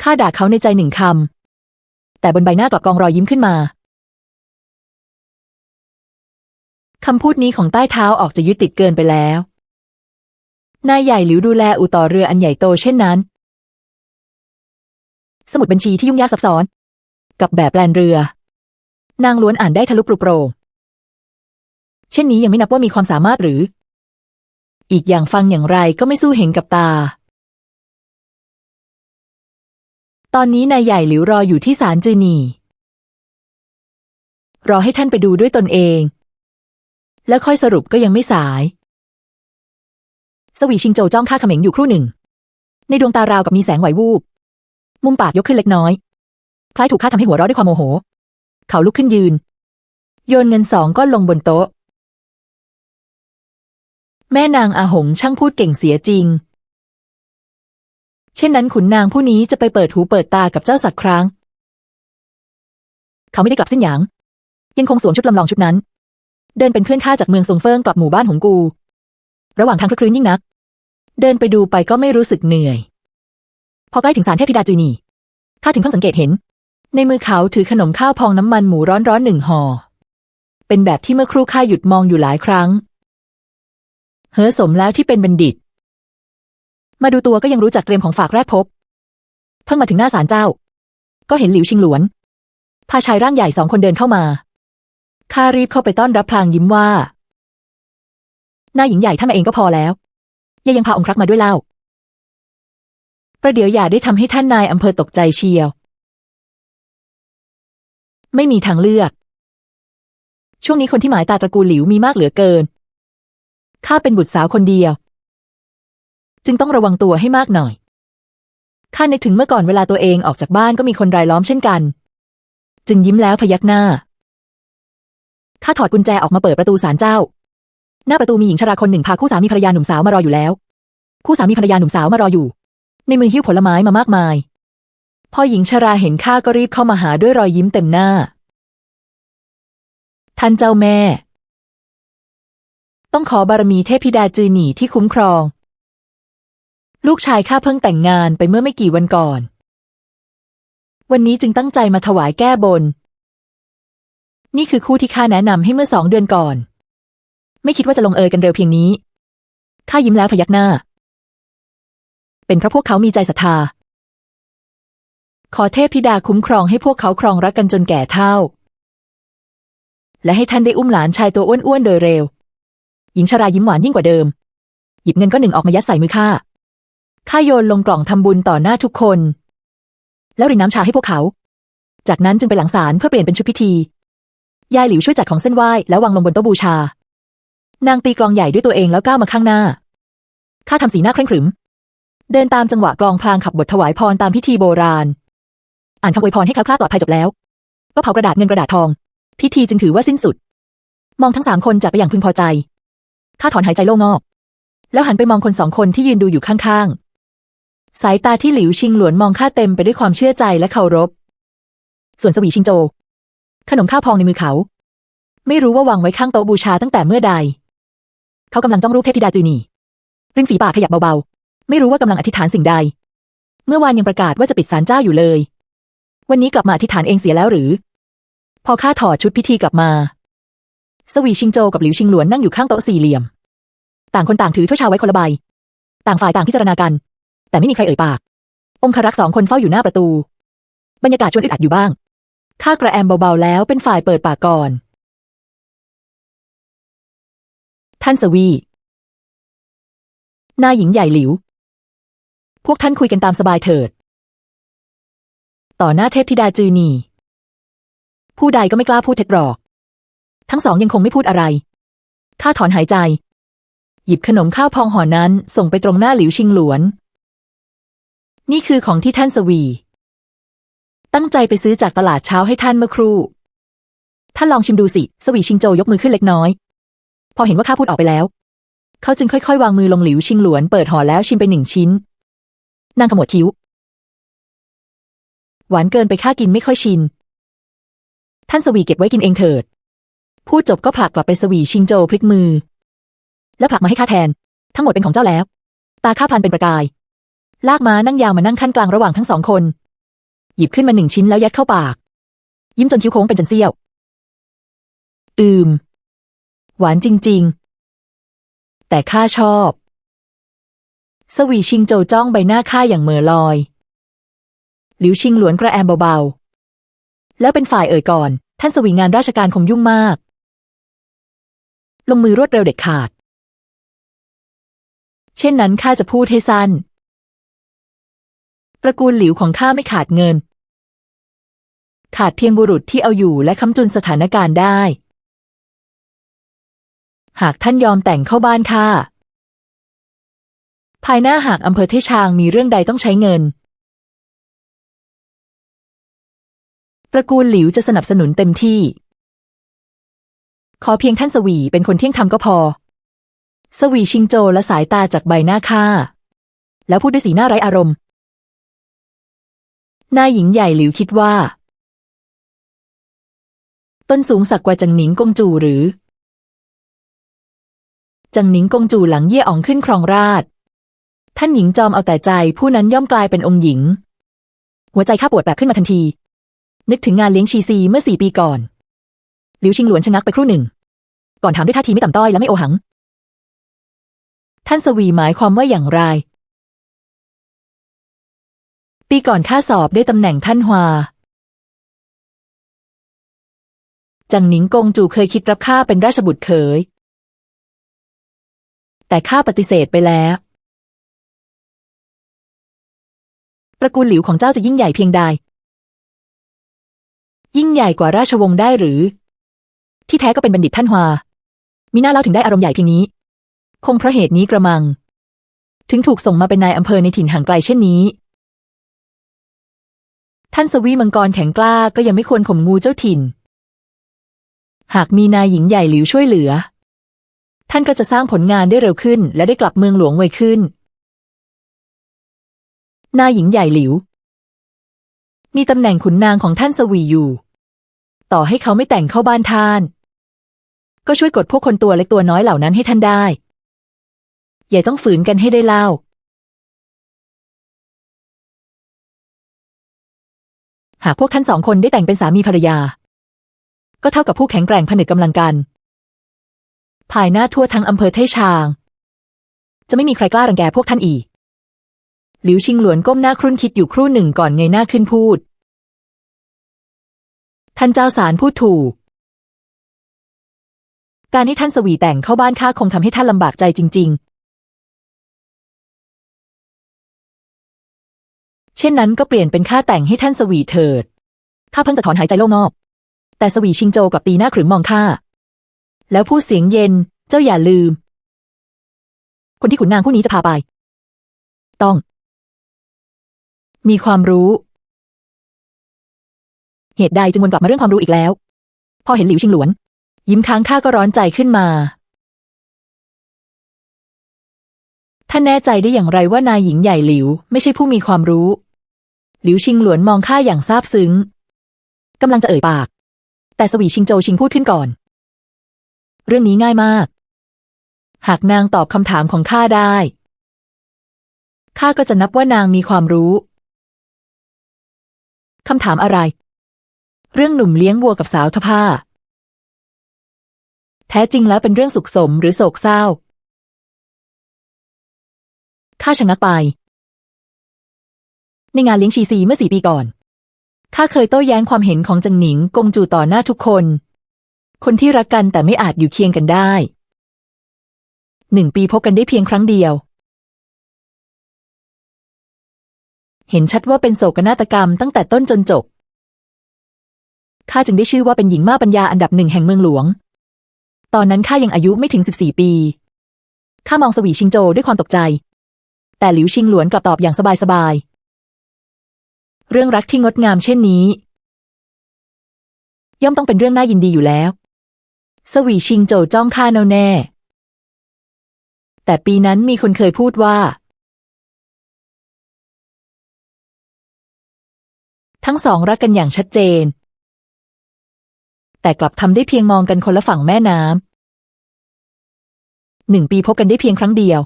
ข้าด่าเขาในใจ1 คำแต่บนใบหน้ากลับกองรอยยิ้มขึ้นมา คำพูดนี้ของใต้เท้าออกจะยึดติดเกินไปแล้วนายใหญ่หลิวดูแลอู่ต่อเรืออันใหญ่โตเช่นนั้นสมุดบัญชีที่ยุ่งยากซับซ้อนกับแบบแปลนเรือนางล้วนอ่านได้ทะลุปรุโปร่งเช่นนี้ยังไม่นับว่ามีความสามารถหรืออีกอย่างฟังอย่างไรก็ไม่สู้เห็นกับตาตอนนี้นายใหญ่หลิวรออยู่ที่ศาลจือหนี่รอให้ท่านไปดูด้วยตนเองแล้วค่อยสรุปก็ยังไม่สายสวีชิงโจวจ้องข้าเขม็งอยู่ครู่หนึ่งในดวงตาราวกับมีแสงไหววูบมุมปากยกขึ้นเล็กน้อยคล้ายถูกข้าทำให้หัวเราะด้วยความโมโหเขาลุกขึ้นยืนโยนเงิน2 ก้อนลงบนโต๊ะแม่นางอาหงช่างพูดเก่งเสียจริงเช่นนั้นขุนนางผู้นี้จะไปเปิดหูเปิดตากับเจ้าสักครั้งเขาไม่ได้กลับสิ้นหยางยังคงสวมชุดลำลองชุดนั้นเดินเป็นเพื่อนข้าจากเมืองซงเฟิงกลับหมู่บ้านหงกูระหว่างทางคลึกครื้นยิ่งนักเดินไปดูไปก็ไม่รู้สึกเหนื่อยพอใกล้ถึงศาลเทพธิดาจือหนี่ข้าถึงเพิ่งสังเกตเห็นในมือเขาถือขนมข้าวพองน้ำมันหมูร้อนๆ1 ห่อเป็นแบบที่เมื่อครู่ข้าหยุดมองอยู่หลายครั้งเฮ้อสมแล้วที่เป็นบัณฑิตมาดูตัวก็ยังรู้จักเตรียมของฝากแรกพบเพิ่งมาถึงหน้าศาลเจ้าก็เห็นหลิวชิงหลวนพาชายร่างใหญ่2 คนเดินเข้ามาข้ารีบเข้าไปต้อนรับพลางยิ้มว่าหน้าหญิงใหญ่ท่านมาเองก็พอแล้วยังพาองครักษ์มาด้วยเล่าประเดี๋ยวอย่าได้ทำให้ท่านนายอำเภอตกใจเชียวไม่มีทางเลือกช่วงนี้คนที่หมายตาตระกูลหลิวมีมากเหลือเกินข้าเป็นบุตรสาวคนเดียวจึงต้องระวังตัวให้มากหน่อยข้านึกถึงเมื่อก่อนเวลาตัวเองออกจากบ้านก็มีคนรายล้อมเช่นกันจึงยิ้มแล้วพยักหน้าข้าถอดกุญแจออกมาเปิดประตูศาลเจ้าหน้าประตูมีหญิงชราคนหนึ่งพาคู่สามีภรรยาหนุ่มสาวมารออยู่แล้วคู่สามีภรรยาหนุ่มสาวมารออยู่ในมือหิ้วผลไม้มามากมายพอหญิงชราเห็นข้าก็รีบเข้ามาหาด้วยรอยยิ้มเต็มหน้าท่านเจ้าแม่ต้องขอบารมีเทพธิดาจือหนี่ที่คุ้มครองลูกชายข้าเพิ่งแต่งงานไปเมื่อไม่กี่วันก่อนวันนี้จึงตั้งใจมาถวายแก้บนนี่คือคู่ที่ข้าแนะนำให้เมื่อ2 เดือนก่อนไม่คิดว่าจะลงเอยกันเร็วเพียงนี้ข้ายิ้มแล้วพยักหน้าเป็นเพราะพวกเขามีใจศรัทธาขอเทพธิดาคุ้มครองให้พวกเขาครองรักกันจนแก่เฒ่าและให้ท่านได้อุ้มหลานชายตัวอ้วนๆโดยเร็วหญิงชรายิ้มหวานยิ่งกว่าเดิมหยิบเงินก้อนหนึ่งออกมายัดใส่มือข้าโยนลงกล่องทำบุญต่อหน้าทุกคนแล้วรินน้ำชาให้พวกเขาจากนั้นจึงไปหลังศาลเพื่อเปลี่ยนเป็นชุดพิธียายหลิวช่วยจัดของเส้นไหว้แล้ววางลงบนโต๊ะบูชานางตีกลองใหญ่ด้วยตัวเองแล้วก้าวมาข้างหน้าข้าทำสีหน้าเคร่งขรึมเดินตามจังหวะกลองพลางขับบทถวายพรตามพิธีโบราณอ่านคำอวยพรให้แคล้วคลาดปลอดภัยจบแล้วก็เผากระดาษเงินกระดาษทองพิธีจึงถือว่าสิ้นสุดมองทั้ง3 คนจากไปอย่างพึงพอใจข้าถอนหายใจโล่งอกแล้วหันไปมองคน2 คนที่ยืนดูอยู่ข้างๆสายตาที่หลิวชิงหลวนมองข้าเต็มไปด้วยความเชื่อใจและเคารพส่วนสวีชิงโจวขนมข้าวพองในมือเขาไม่รู้ว่าวางไว้ข้างโต๊ะบูชาตั้งแต่เมื่อใดเขากำลังจ้องรูปเทพธิดาจือหนี่ริมฝีปากขยับเบาๆไม่รู้ว่ากำลังอธิษฐานสิ่งใดเมื่อวานยังประกาศว่าจะปิดศาลเจ้าอยู่เลยวันนี้กลับมาอธิษฐานเองเสียแล้วหรือพอข้าถอดชุดพิธีกลับมาสวีชิงโจวกับหลิวชิงหลวนนั่งอยู่ข้างโต๊ะ4 เหลี่ยมต่างคนต่างถือถ้วยชาไว้คนละใบต่างฝ่ายต่างพิจารณากันแต่ไม่มีใครเอ่ยปากองครักษ์2 คนเฝ้าอยู่หน้าประตูบรรยากาศชวนอึดอัดอยู่บ้างข้ากระแอมเบาๆแล้วเป็นฝ่ายเปิดปากก่อนท่านสวีนายหญิงใหญ่หลิวพวกท่านคุยกันตามสบายเถิดต่อหน้าเทพธิดาจือหนี่ผู้ใดก็ไม่กล้าพูดเท็จหรอกทั้ง2ยังคงไม่พูดอะไรข้าถอนหายใจหยิบขนมข้าวพองห่อนั้นส่งไปตรงหน้าหลิวชิงหลวนนี่คือของที่ท่านสวีตั้งใจไปซื้อจากตลาดเช้าให้ท่านเมื่อครู่ท่านลองชิมดูสิสวีชิงโจวยกมือขึ้นเล็กน้อยพอเห็นว่าข้าพูดออกไปแล้วเขาจึงค่อยๆวางมือลงหลิวชิงหลวนเปิดห่อแล้วชิมไป1 ชิ้นนางขมวดคิ้วหวานเกินไปข้ากินไม่ค่อยชินท่านสวีเก็บไว้กินเองเถิดพูดจบก็ผลักกลับไปสวีชิงโจวพลิกมือแล้วผลักมาให้ข้าแทนทั้งหมดเป็นของเจ้าแล้วตาข้าพลันเป็นประกายลากม้านั่งยาวมานั่งขั้นกลางระหว่างทั้ง2 คนหยิบขึ้นมา1 ชิ้นแล้วยัดเข้าปากยิ้มจนคิ้วโค้งเป็นจันเสี้ยว หวานจริงๆแต่ข้าชอบสวีชิงโจวจ้องใบหน้าข้าอย่างเหม่อลอยหลิวชิงหลวนกระแอมเบาๆแล้วเป็นฝ่ายเอ่ยก่อนท่านสวีงานราชการคงยุ่งมากลงมือรวดเร็วเด็ดขาดเช่นนั้นข้าจะพูดให้สั้นตระกูลหลิวของข้าไม่ขาดเงินขาดเพียงบุรุษที่เอาอยู่และค้ำจุนสถานการณ์ได้หากท่านยอมแต่งเข้าบ้านข้าภายหน้าหากอำเภอเทชางมีเรื่องใดต้องใช้เงินตระกูลหลิวจะสนับสนุนเต็มที่ขอเพียงท่านสวีเป็นคนเที่ยงธรรมก็พอสวีชิงโจวละสายตาจากใบหน้าข้าแล้วพูดด้วยสีหน้าไร้อารมณ์นายหญิงใหญ่หลิวคิดว่าต้นสูงสักกว่าจังหนิงกงจูหรือจังหนิงกงจูหลังเย่อ๋องขึ้นครองราชย์ท่านหญิงจอมเอาแต่ใจผู้นั้นย่อมกลายเป็นองค์หญิงหัวใจข้าปวดแบบขึ้นมาทันทีนึกถึงงานเลี้ยงชีซีเมื่อ4 ปีก่อนหลิวชิงหลวนชะงักไปครู่หนึ่งก่อนถามด้วยท่าทีไม่ต่ำต้อยและไม่โอหังท่านสวีหมายความว่าอย่างไรปีก่อนข้าสอบได้ตำแหน่งท่านฮวาจังหนิงกงจูเคยคิดรับข้าเป็นราชบุตรเขยแต่ข้าปฏิเสธไปแล้วตระกูลหลิวของเจ้าจะยิ่งใหญ่เพียงใดยิ่งใหญ่กว่าราชวงศ์ได้หรือที่แท้ก็เป็นบัณฑิตท่านฮวามิน่าเล่าถึงได้อารมณ์ใหญ่เพียงนี้คงเพราะเหตุนี้กระมังถึงถูกส่งมาเป็นนายอำเภอในถิ่นห่างไกลเช่นนี้ท่านสวีมังกรแข็งกล้าก็ยังไม่ควรข่มงูเจ้าถิ่นหากมีนายหญิงใหญ่หลิวช่วยเหลือท่านก็จะสร้างผลงานได้เร็วขึ้นและได้กลับเมืองหลวงไวขึ้นนายหญิงใหญ่หลิวมีตำแหน่งขุนนางของท่านสวีอยู่ต่อให้เขาไม่แต่งเข้าบ้านท่านก็ช่วยกดพวกคนตัวเล็กตัวน้อยเหล่านั้นให้ท่านได้อย่าต้องฝืนกันให้ได้เล่าหากพวกท่าน2 คนได้แต่งเป็นสามีภรรยาก็เท่ากับผู้แข็งแกร่งผนึกกำลังกันภายหน้าทั่วทั้งอำเภอเทชางจะไม่มีใครกล้ารังแกพวกท่านอีกหลิวชิงหลวนก้มหน้าครุ่นคิดอยู่ครู่หนึ่งก่อนเงยหน้าขึ้นพูดท่านเจ้าสารพูดถูกการให้ท่านสวีแต่งเข้าบ้านข้าคงทำให้ท่านลำบากใจจริงๆเช่นนั้นก็เปลี่ยนเป็นข้าแต่งให้ท่านสวีเถิดข้าเพิ่งจะถอนหายใจโล่งอกแต่สวีชิงโจวกลับตีหน้าขรึมมองข้าแล้วพูดเสียงเย็นเจ้าอย่าลืมคนที่ขุนนางผู้นี้จะพาไปต้องมีความรู้เหตุใดจึงวนกลับมาเรื่องความรู้อีกแล้วพอเห็นหลิวชิงหลวนยิ้มค้างข้าก็ร้อนใจขึ้นมาท่านแน่ใจได้อย่างไรว่านายหญิงใหญ่หลิวไม่ใช่ผู้มีความรู้หลิวชิงหลวนมองข้าอย่างซาบซึ้งกำลังจะเอ่ยปากแต่สวีชิงโจวชิงพูดขึ้นก่อนเรื่องนี้ง่ายมากหากนางตอบคำถามของข้าได้ข้าก็จะนับว่านางมีความรู้คำถามอะไรเรื่องหนุ่มเลี้ยงวัวกับสาวทผ้าแท้จริงแล้วเป็นเรื่องสุขสมหรือโศกเศร้าข้าชะงักไปในงานเลี้ยงชีซีเมื่อ4 ปีก่อนข้าเคยโต้แย้งความเห็นของจังหนิงกงจูต่อหน้าทุกคนคนที่รักกันแต่ไม่อาจอยู่เคียงกันได้1 ปีพบกันได้เพียงครั้งเดียวเห็นชัดว่าเป็นโศกนาฏกรรมตั้งแต่ต้นจนจบข้าจึงได้ชื่อว่าเป็นหญิงมากปัญญาอันดับ 1แห่งเมืองหลวงตอนนั้นข้ายังอายุไม่ถึง14 ปีข้ามองสวีชิงโจวด้วยความตกใจแต่หลิวชิงหลวนกลับตอบอย่างสบายๆเรื่องรักที่งดงามเช่นนี้ย่อมต้องเป็นเรื่องน่ายินดีอยู่แล้วสวีชิงโจวจ้องข้าแน่แต่ปีนั้นมีคนเคยพูดว่าทั้งสองรักกันอย่างชัดเจนแต่กลับทำได้เพียงมองกันคนละฝั่งแม่น้ำ1 ปีพบกันได้เพียงครั้งเดียว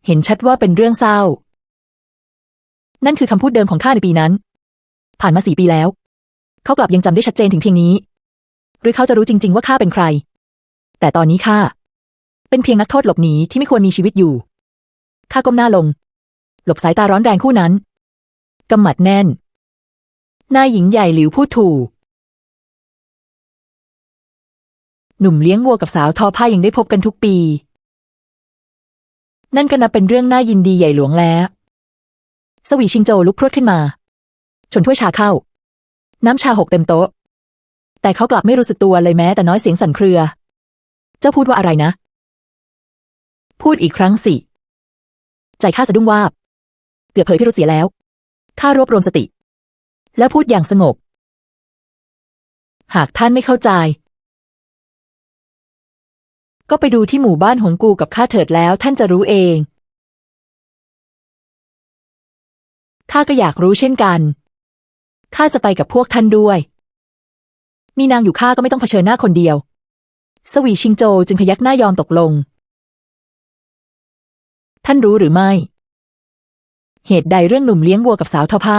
เห็นชัดว่าเป็นเรื่องเศร้านั่นคือคำพูดเดิมของข้าในปีนั้นผ่านมา4 ปีแล้วเขากลับยังจำได้ชัดเจนถึงเพียงนี้หรือเขาจะรู้จริงๆว่าข้าเป็นใคร แต่ตอนนี้ข้าเป็นเพียงนักโทษหลบหนีที่ไม่ควรมีชีวิตอยู่ข้าก้มหน้าลงหลบสายตาร้อนแรงคู่นั้นกำหมัดแน่นนายหญิงใหญ่หลิวพูดถูกหนุ่มเลี้ยงวัวกับสาวทอผ้ายังได้พบกันทุกปีนั่นก็นับเป็นเรื่องน่ายินดีใหญ่หลวงแล้วสวีชิงโจลุกพรวดขึ้นมาชนถ้วยชาเข้าน้ำชาหกเต็มโต๊ะแต่เขากลับไม่รู้สึกตัวเลยแม้แต่น้อยเสียงสั่นเครือเจ้าพูดว่าอะไรนะพูดอีกครั้งสิใจข้าสะดุ้งวาบเกือบเผยพิรุธเสียแล้วข้ารวบรวมสติแล้วพูดอย่างสงบหากท่านไม่เข้าใจก็ไปดูที่หมู่บ้านหงกูกับข้าเถิดแล้วท่านจะรู้เองข้าก็อยากรู้เช่นกันข้าจะไปกับพวกท่านด้วยมีนางอยู่ข้าก็ไม่ต้องเผชิญหน้าคนเดียวสวีชิงโจจึงพยักหน้ายอมตกลงท่านรู้หรือไม่เหตุใดเรื่องหนุ่มเลี้ยงวัวกับสาวทอผ้า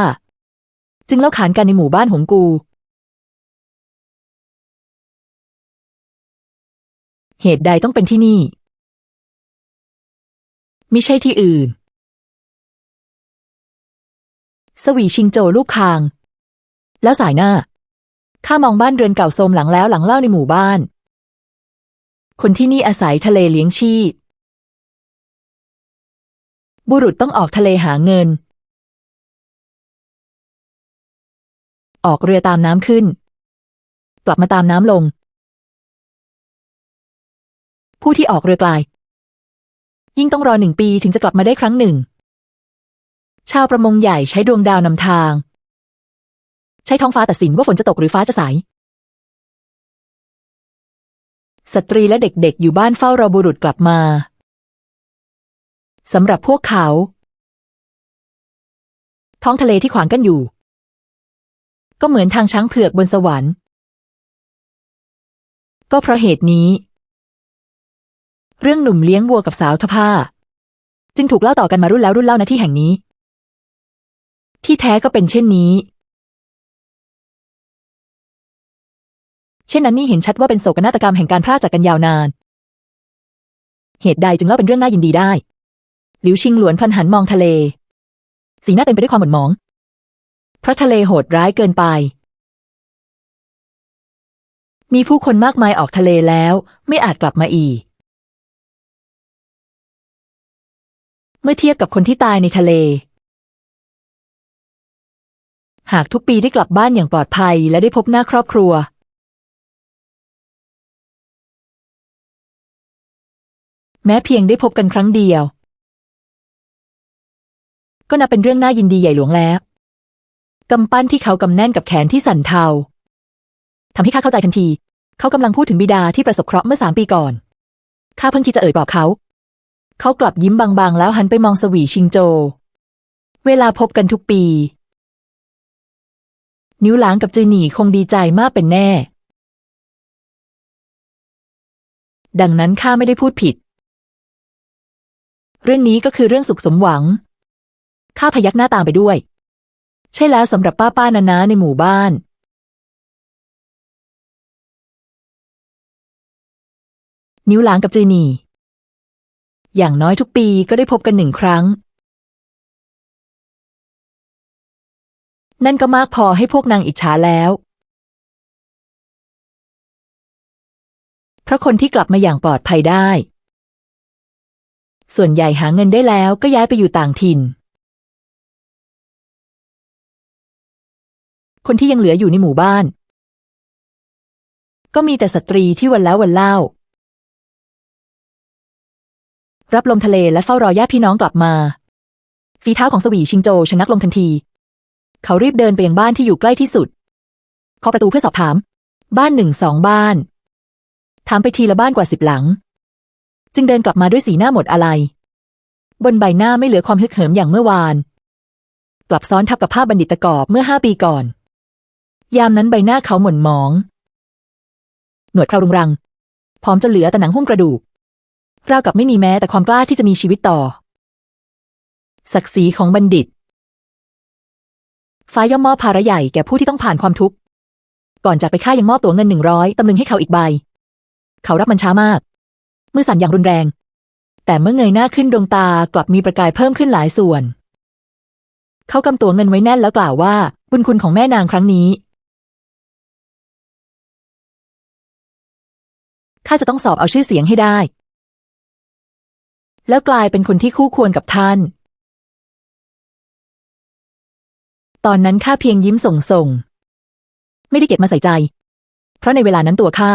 จึงเล่าขานกันในหมู่บ้านหงกูเหตุใดต้องเป็นที่นี่มิใช่ที่อื่นสวีชิงโจลูกคางแล้วสายหน้าข้ามองบ้านเรือนเก่าโทรมหลังแล้วหลังเล่าในหมู่บ้านคนที่นี่อาศัยทะเลเลี้ยงชีพบุรุษต้องออกทะเลหาเงินออกเรือตามน้ำขึ้นกลับมาตามน้ำลงผู้ที่ออกเรือไกลยิ่งต้องรอ1 ปีถึงจะกลับมาได้ครั้งหนึ่งชาวประมงใหญ่ใช้ดวงดาวนำทางใช้ท้องฟ้าตัดสินว่าฝนจะตกหรือฟ้าจะใสสตรีและเด็กๆอยู่บ้านเฝ้ารอบุรุษกลับมาสำหรับพวกเขาท้องทะเลที่ขวางกั้นอยู่ก็เหมือนทางช้างเผือกบนสวรรค์ก็เพราะเหตุนี้เรื่องหนุ่มเลี้ยงวัวกับสาวทอผ้าจึงถูกเล่าต่อกันมารุ่นแล้วรุ่นเล่าณที่แห่งนี้ที่แท้ก็เป็นเช่นนี้เช่นนั้นนี่เห็นชัดว่าเป็นโศกนาฏกรรมแห่งการพรากจากกันยาวนานเหตุใดจึงเล่าเป็นเรื่องน่ายินดีได้หลิวชิงหลวนพลันหันมองทะเลสีหน้าเต็มไปด้วยความหม่นหมองเพราะทะเลโหดร้ายเกินไปมีผู้คนมากมายออกทะเลแล้วไม่อาจกลับมาอีกเมื่อเทียบกับคนที่ตายในทะเลหากทุกปีได้กลับบ้านอย่างปลอดภัยและได้พบหน้าครอบครัวแม้เพียงได้พบกันครั้งเดียวก็นับเป็นเรื่องน่ายินดีใหญ่หลวงแล้วกำปั้นที่เขากำแน่นกับแขนที่สั่นเทาทำให้ข้าเข้าใจทันทีเขากำลังพูดถึงบิดาที่ประสบเคราะห์เมื่อ3 ปีก่อนข้าเพิ่งคิดจะเอ่ยปลอบเขากลับยิ้มบางๆแล้วหันไปมองสวีชิงโจเวลาพบกันทุกปีนิ้วหลางกับจือหนี่คงดีใจมากเป็นแน่ดังนั้นข้าไม่ได้พูดผิดเรื่องนี้ก็คือเรื่องสุขสมหวังข้าพยักหน้าตามไปด้วยใช่แล้วสำหรับป้านาในหมู่บ้านนิ้วหลางกับจือหนี่อย่างน้อยทุกปีก็ได้พบกัน1 ครั้งนั่นก็มากพอให้พวกนางอิจฉาแล้วเพราะคนที่กลับมาอย่างปลอดภัยได้ส่วนใหญ่หาเงินได้แล้วก็ย้ายไปอยู่ต่างถิ่นคนที่ยังเหลืออยู่ในหมู่บ้านก็มีแต่สตรีที่วันแล้ววันเล่ารับลมทะเลและเฝ้ารอญาติพี่น้องกลับมาฝีเท้าของสวีชิงโจชะงักลงทันทีเขารีบเดินไปยังบ้านที่อยู่ใกล้ที่สุดเคาะประตูเพื่อสอบถามบ้าน1-2 บ้านถามไปทีละบ้านกว่า10 หลังจึงเดินกลับมาด้วยสีหน้าหมดอาลัยบนใบหน้าไม่เหลือความฮึกเหิมอย่างเมื่อวานกลับซ้อนทับกับภาพบัณฑิตกอบเมื่อ5 ปีก่อนยามนั้นใบหน้าเขาหม่นหมองหนวดเครารุงรังผอมจนเหลือแต่หนังหุ้มกระดูกราวกับไม่มีแม้แต่ความกล้าที่จะมีชีวิตต่อศักดิ์ศรีของบัณฑิตฟ้าย่อมมอบภาระใหญ่แก่ผู้ที่ต้องผ่านความทุกข์ก่อนจากไปข้ายังมอบตั๋วเงิน100 ตำลึงให้เขาอีกใบ เขารับมันช้ามากมือสั่นอย่างรุนแรงแต่เมื่อเงยหน้าขึ้นดวงตากลับมีประกายเพิ่มขึ้นหลายส่วนเขากำตัวเงินไว้แน่นแล้วกล่าวว่าบุญคุณของแม่นางครั้งนี้ข้าจะต้องสอบเอาชื่อเสียงให้ได้แล้วกลายเป็นคนที่คู่ควรกับท่านตอนนั้นข้าเพียงยิ้มส่งไม่ได้เก็บมาใส่ใจเพราะในเวลานั้นตัวข้า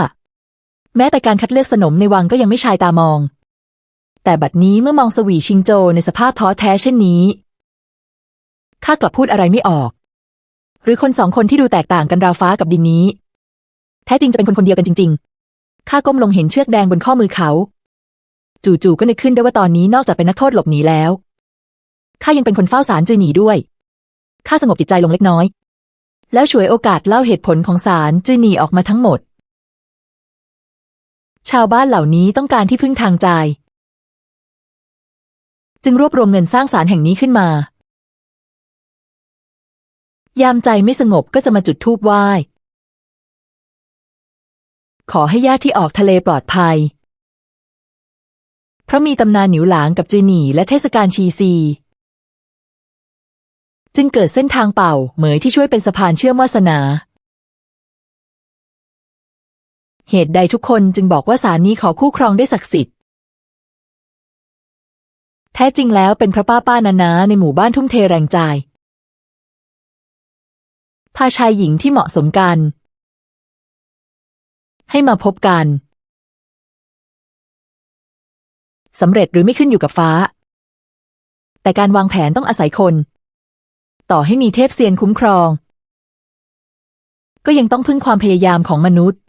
แม้แต่การคัดเลือกสนมในวังก็ยังไม่ชายตามองแต่บัดนี้เมื่อมองสวีชิงโจในสภาพท้อแท้เช่นนี้ข้ากลับพูดอะไรไม่ออกหรือคนสองคนที่ดูแตกต่างกันราวฟ้ากับดินนี้แท้จริงจะเป็นคนคนเดียวกันจริงๆข้าก้มลงเห็นเชือกแดงบนข้อมือเขาจู่ๆก็นึกขึ้นได้ว่าตอนนี้นอกจากเป็นนักโทษหลบหนีแล้วข้ายังเป็นคนเฝ้าศาลจือหนีด้วยข้าสงบจิตใจลงเล็กน้อยแล้วฉวยโอกาสเล่าเหตุผลของศาลจือหนีออกมาทั้งหมดชาวบ้านเหล่านี้ต้องการที่พึ่งทางใจจึงรวบรวมเงินสร้างศาลแห่งนี้ขึ้นมายามใจไม่สงบก็จะมาจุดธูปไหว้ขอให้ญาติที่ออกทะเลปลอดภัยเพราะมีตำนานหนิวหลางกับจือหนีและเทศกาลชีซีจึงเกิดเส้นทางเป่าเหมยที่ช่วยเป็นสะพานเชื่อมวาสนาเหตุใดทุกคนจึงบอกว่าศาลนี้ขอคู่ครองได้ศักดิ์สิทธิ์แท้จริงแล้วเป็นเพราะป้านาในหมู่บ้านทุ่มเทแรงใจพาชายหญิงที่เหมาะสมกันให้มาพบกันสำเร็จหรือไม่ขึ้นอยู่กับฟ้าแต่การวางแผนต้องอาศัยคนต่อให้มีเทพเซียนคุ้มครองก็ยังต้องพึ่งความพยายามของมนุษย์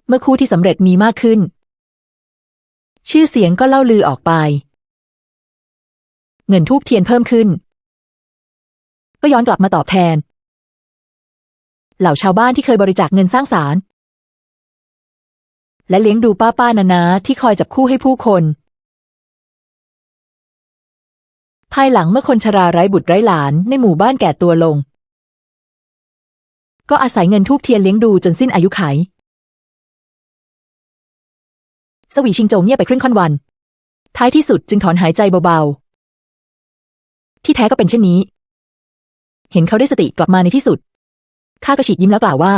เมื่อคู่ที่สำเร็จมีมากขึ้นชื่อเสียงก็เล่าลือออกไปเงินธูปเทียนเพิ่มขึ้นก็ย้อนกลับมาตอบแทนเหล่าชาวบ้านที่เคยบริจาคเงินสร้างศาลและเลี้ยงดูป้านาที่คอยจับคู่ให้ผู้คนภายหลังเมื่อคนชราไร้บุตรไร้หลานในหมู่บ้านแก่ตัวลงก็อาศัยเงินธูปเทียนเลี้ยงดูจนสิ้นอายุขัยสวีชิงโจเงียบไปครึ่งค่อนวันท้ายที่สุดจึงถอนหายใจเบาๆที่แท้ก็เป็นเช่นนี้เห็นเขาได้สติกลับมาในที่สุดข้าก็ฉีกยิ้มแล้วกล่าวว่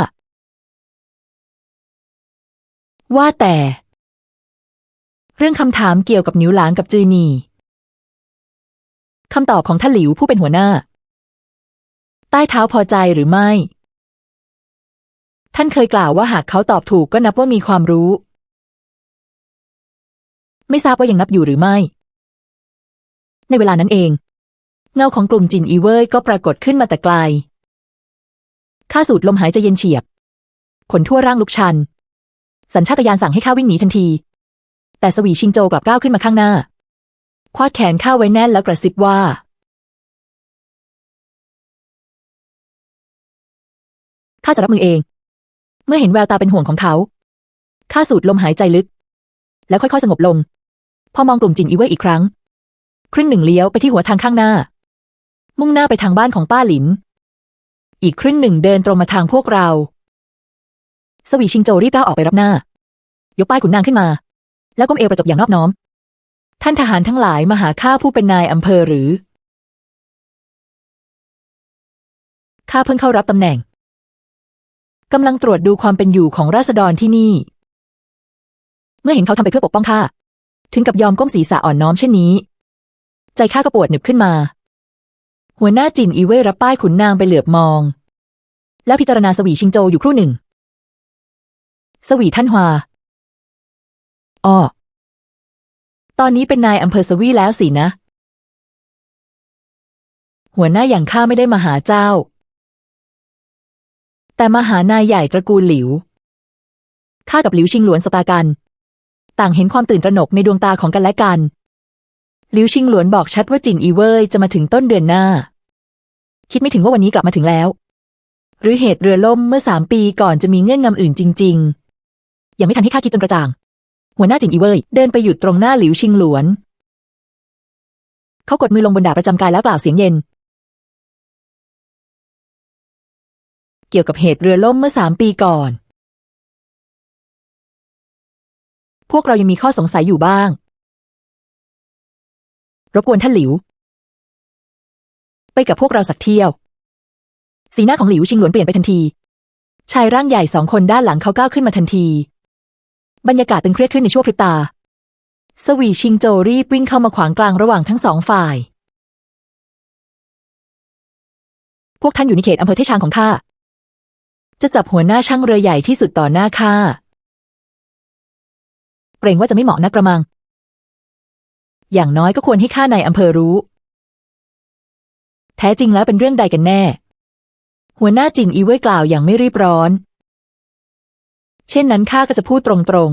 าแต่เรื่องคำถามเกี่ยวกับหนิวหลางกับจือหนีคำตอบของท่านหลิวผู้เป็นหัวหน้าใต้เท้าพอใจหรือไม่ท่านเคยกล่าวว่าหากเขาตอบถูกก็นับว่ามีความรู้ไม่ทราบว่ายังนับอยู่หรือไม่ในเวลานั้นเองเงาของกลุ่มจินอีเว่ยก็ปรากฏขึ้นมาแต่ไกลข้าสูดลมหายใจเย็นเฉียบขนทั่วร่างลุกชันสัญชาตญาณสั่งให้ข้าวิ่งหนีทันทีแต่สวีชิงโจกลับก้าวขึ้นมาข้างหน้าคว้าแขนข้าไว้แน่นแล้วกระซิบว่าข้าจะรับมือเองเมื่อเห็นแววตาเป็นห่วงของเขาข้าสูดลมหายใจลึกแล้วค่อยๆสงบลงพอมองกลุ่มจินอีเว่ยอีกครั้งครึ่งหนึ่งเลี้ยวไปที่หัวทางข้างหน้ามุ่งหน้าไปทางบ้านของป้าหลินอีกครึ่งหนึ่งเดินตรงมาทางพวกเราสวีชิงโจรีบก้าวออกไปรับหน้ายกป้ายขุนนางขึ้นมาแล้วก้มเอวประจบอย่างนอบน้อมท่านทหารทั้งหลายมาหาข้าผู้เป็นนายอำเภอหรือข้าเพิ่งเข้ารับตำแหน่งกำลังตรวจดูความเป็นอยู่ของราษฎรที่นี่เมื่อเห็นเขาทำไปเพื่อปกป้องข้าถึงกับยอมก้มศีรษะอ่อนน้อมเช่นนี้ใจข้าก็ปวดหนึบขึ้นมาหัวหน้าจินอีเว่ยรับป้ายขุนนางไปเหลือบมองแล้วพิจารณาสวีชิงโจอยู่ครู่หนึ่งสวีท่านฮวาอ้อตอนนี้เป็นนายอำเภอสวีแล้วสินะหัวหน้าอย่างข้าไม่ได้มาหาเจ้าแต่มาหานายใหญ่ตระกูลหลิวข้ากับหลิวชิงหลวนสบตากันต่างเห็นความตื่นตระหนกในดวงตาของกันและกันหลิวชิงหลวนบอกชัดว่าจินอีเว่ยจะมาถึงต้นเดือนหน้าคิดไม่ถึงว่าวันนี้กลับมาถึงแล้วหรือเหตุเรือล่มเมื่อ3 ปีก่อนจะมีเงื่อนงำอื่นจริงๆยังไม่ทันให้ข้าคิดจนกระจ่างหัวหน้าจินอีเว่ยเดินไปหยุดตรงหน้าหลิวชิงหลวนเขากดมือลงบนดาบประจำกายแล้วกล่าวเสียงเย็นเกี่ยวกับเหตุเรือล่มเมื่อ3 ปีก่อน พวกเรายังมีข้อสงสัยอยู่บ้างรบกวนท่านหลิวไปกับพวกเราสักเที่ยวสีหน้าของหลิวชิงหลวนเปลี่ยนไปทันทีชายร่างใหญ่2 คนด้านหลังเขาก้าวขึ้นมาทันทีบรรยากาศตึงเครียดขึ้นในชั่วพริบตาสวีชิงโจรีบวิ่งเข้ามาขวางกลางระหว่างทั้ง2 ฝ่ายพวกท่านอยู่ในเขตอำเภอเทชางของข้าจะจับหัวหน้าช่างเรือใหญ่ที่สุดต่อหน้าข้าเกรงว่าจะไม่เหมาะนักกระมังอย่างน้อยก็ควรให้ข้าในอำเภอรู้แท้จริงแล้วเป็นเรื่องใดกันแน่หัวหน้าจินอีเว่ยกล่าวอย่างไม่รีบร้อนเช่นนั้นข้าก็จะพูดตรง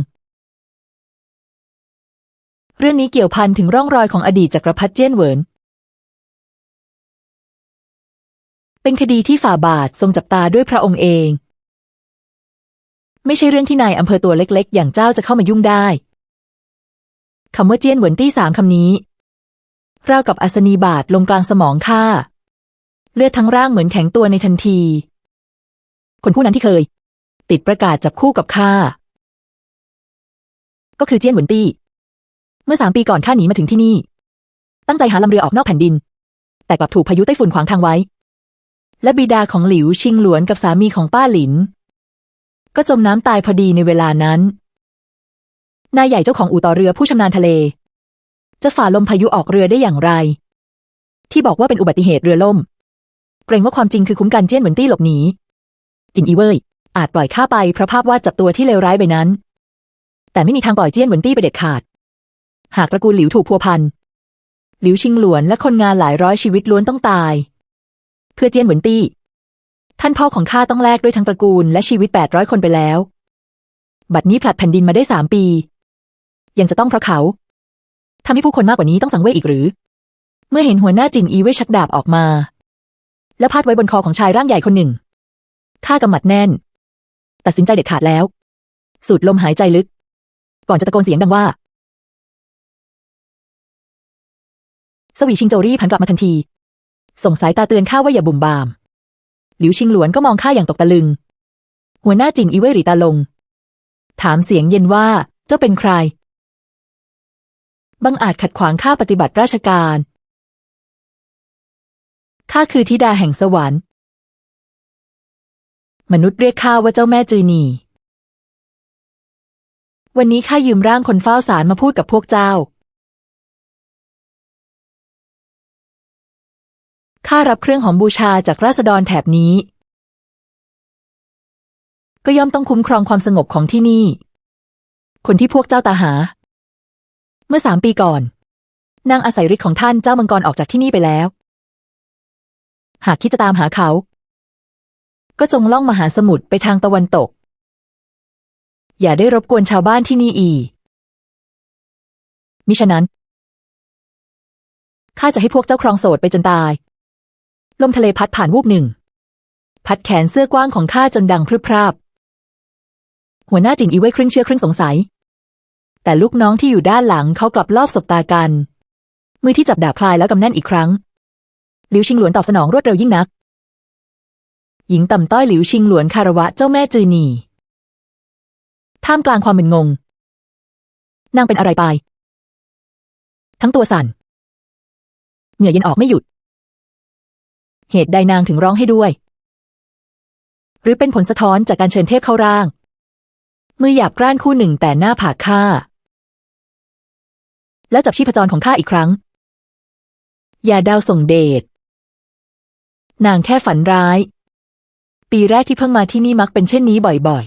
ๆเรื่องนี้เกี่ยวพันถึงร่องรอยของอดีตจักรพรรดิเจี้ยนเหวินเป็นคดีที่ฝ่าบาททรงจับตาด้วยพระองค์เองไม่ใช่เรื่องที่นายอำเภอตัวเล็กๆอย่างเจ้าจะเข้ามายุ่งได้คำว่าเจี้ยนเหวินตี้3 คำนี้ราวกับอัศนีบาทลงกลางสมองข้าเลือดทั้งร่างเหมือนแข็งตัวในทันทีคนผู้นั้นที่เคยติดประกาศจับคู่กับข้าก็คือเจี้ยนเหวินตี้เมื่อ3 ปีก่อนข้าหนีมาถึงที่นี่ตั้งใจหาลำเรือออกนอกแผ่นดินแต่กลับถูกพายุไต้ฝุ่นขวางทางไว้และบิดาของหลิวชิงหลวนกับสามีของป้าหลินก็จมน้ำตายพอดีในเวลานั้นนายใหญ่เจ้าของอู่ต่อเรือผู้ชำนาญทะเลจะฝ่าลมพายุออกเรือได้อย่างไรที่บอกว่าเป็นอุบัติเหตุเรือล่มเกรงว่าความจริงคือคุ้มกันเจี้ยนเหวินตี้หลบหนีจินอีเว่ยอาจปล่อยข้าไปเพราะภาพวาดจับตัวที่เลวร้ายไปนั้นแต่ไม่มีทางปล่อยเจี้ยนเหวินตี้ไปเด็ดขาดหากตระกูลหลิวถูกพัวพันหลิวชิงหลวนและคนงานหลายร้อยชีวิตล้วนต้องตายเพื่อเจี้ยนเหวินตี้ท่านพ่อของข้าต้องแลกด้วยทั้งตระกูลและชีวิต800 คนไปแล้วบัดนี้ผลัดแผ่นดินมาได้3 ปียังจะต้องเพราะเขาทำให้ผู้คนมากกว่านี้ต้องสังเวชอีกหรือเมื่อเห็นหัวหน้าจินอีเว่ยชักดาบออกมาแล้วพาดไว้บนคอของชายร่างใหญ่คนหนึ่งข้ากำหมัดแน่นตัดสินใจเด็ดขาดแล้วสูดลมหายใจลึกก่อนจะตะโกนเสียงดังว่าสวีชิงโจรี่ผันกลับมาทันทีส่งสายตาเตือนข้าว่าอย่าบุ่มบามหลิวชิงหลวนก็มองข้าอย่างตกตะลึงหัวหน้าจินอีเว่ยหรี่ตาลงถามเสียงเย็นว่าเจ้าเป็นใครบังอาจขัดขวางข้าปฏิบัติราชการข้าคือธิดาแห่งสวรรค์มนุษย์เรียกข้าว่าเจ้าแม่จือหนีวันนี้ข้ายืมร่างคนเฝ้าศาลมาพูดกับพวกเจ้าข้ารับเครื่องหอมบูชาจากราษฎรแถบนี้ก็ย่อมต้องคุ้มครองความสงบของที่นี่คนที่พวกเจ้าตามหาเมื่อ3 ปีก่อนนางอาศัยฤทธิ์ของท่านเจ้ามังกรออกจากที่นี่ไปแล้วหากคิดจะตามหาเขาก็จงล่องมหาสมุทรไปทางตะวันตกอย่าได้รบกวนชาวบ้านที่นี่อีกมิฉะนั้นข้าจะให้พวกเจ้าครองโสดไปจนตายลมทะเลพัดผ่านวูบหนึ่งพัดแขนเสื้อกว้างของข้าจนดังพรึบพราบหัวหน้าจินอีเว่ยครึ่งเชื่อครึ่งสงสัยแต่ลูกน้องที่อยู่ด้านหลังเขากลับลอบสบตากันมือที่จับดาบคลายแล้วกำแน่นอีกครั้งหลิวชิงหลวนตอบสนองรวดเร็วยิ่งนักหญิงต่ำต้อยหลิวชิงหลวนคารวะเจ้าแม่จือหนีท่ามกลางความมึนงงนางเป็นอะไรไปทั้งตัวสั่นเหงื่อเย็นออกไม่หยุดเหตุใดนางถึงร้องให้ด้วยหรือเป็นผลสะท้อนจากการเชิญเทพเข้าร่างมือหยาบกร้านคู่หนึ่งแต่หน้าผากข้าแล้วจับชีพจรของข้าอีกครั้งอย่าดาวส่งเดชนางแค่ฝันร้ายปีแรกที่เพิ่งมาที่นี่มักเป็นเช่นนี้บ่อย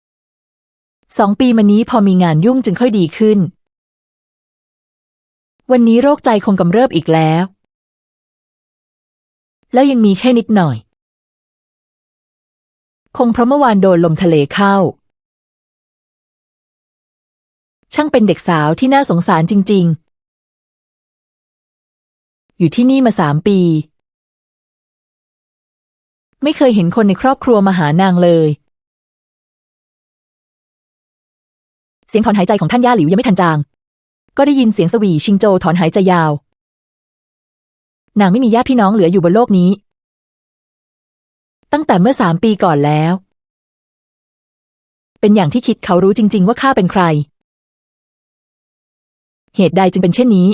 ๆ2 ปีมานี้พอมีงานยุ่งจึงค่อยดีขึ้นวันนี้โรคใจคงกำเริบอีกแล้วยังมีแค่นิดหน่อยคงเพราะเมื่อวานโดนลมทะเลเข้าช่างเป็นเด็กสาวที่น่าสงสารจริงๆอยู่ที่นี่มา3 ปีไม่เคยเห็นคนในครอบครัวมาหานางเลยเสียงถอนหายใจของท่านย่าหลิวยังไม่ทันจางก็ได้ยินเสียงสวีชิงโจถอนหายใจยาวนางไม่มีญาติพี่น้องเหลืออยู่บนโลกนี้ตั้งแต่เมื่อ3 ปีก่อนแล้ว เป็นอย่างที่คิดเขารู้จริงๆว่าข้าเป็นใครเหตุใดจึงเป็นเช่นนี้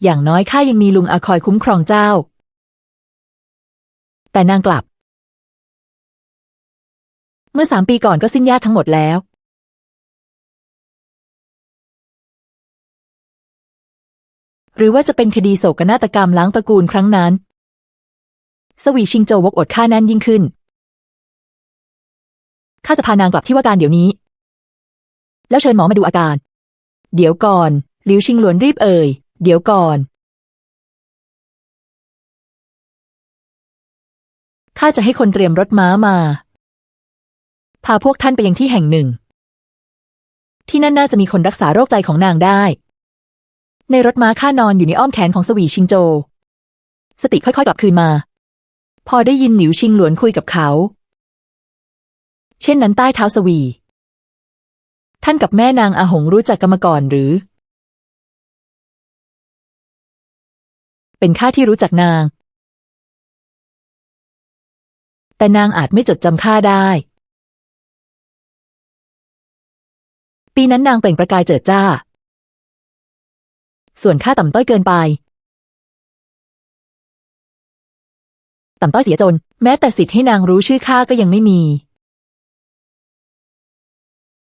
อย่างน้อยข้ายังมีลุงอาคอยคุ้มครองเจ้าแต่นางกลับเมื่อ3 ปีก่อนก็สิ้นญาติทั้งหมดแล้วหรือว่าจะเป็นคดีโศกนาฏกรรมล้างตระกูลครั้งนั้นสวีชิงโจวกอดข้าแน่นยิ่งขึ้นข้าจะพานางกลับที่ว่าการเดี๋ยวนี้แล้วเชิญหมอมาดูอาการเดี๋ยวก่อนหลิวชิงหลวนรีบเอ่ยเดี๋ยวก่อนข้าจะให้คนเตรียมรถม้ามาพาพวกท่านไปยังที่แห่งหนึ่งที่นั่นน่าจะมีคนรักษาโรคใจของนางได้ในรถม้าข้านอนอยู่ในอ้อมแขนของสวีชิงโจสติค่อยๆกลับคืนมาพอได้ยินหลิวชิงหลวนคุยกับเขาเช่นนั้นใต้เท้าสวีท่านกับแม่นางอาหงรู้จักกันมาก่อนหรือเป็นข้าที่รู้จักนางแต่นางอาจไม่จดจำข้าได้ปีนั้นนางเปล่งประกายเจิดจ้าส่วนข้าต่ำต้อยเกินไปต่ำต้อยเสียจนแม้แต่สิทธิ์ให้นางรู้ชื่อข้าก็ยังไม่มี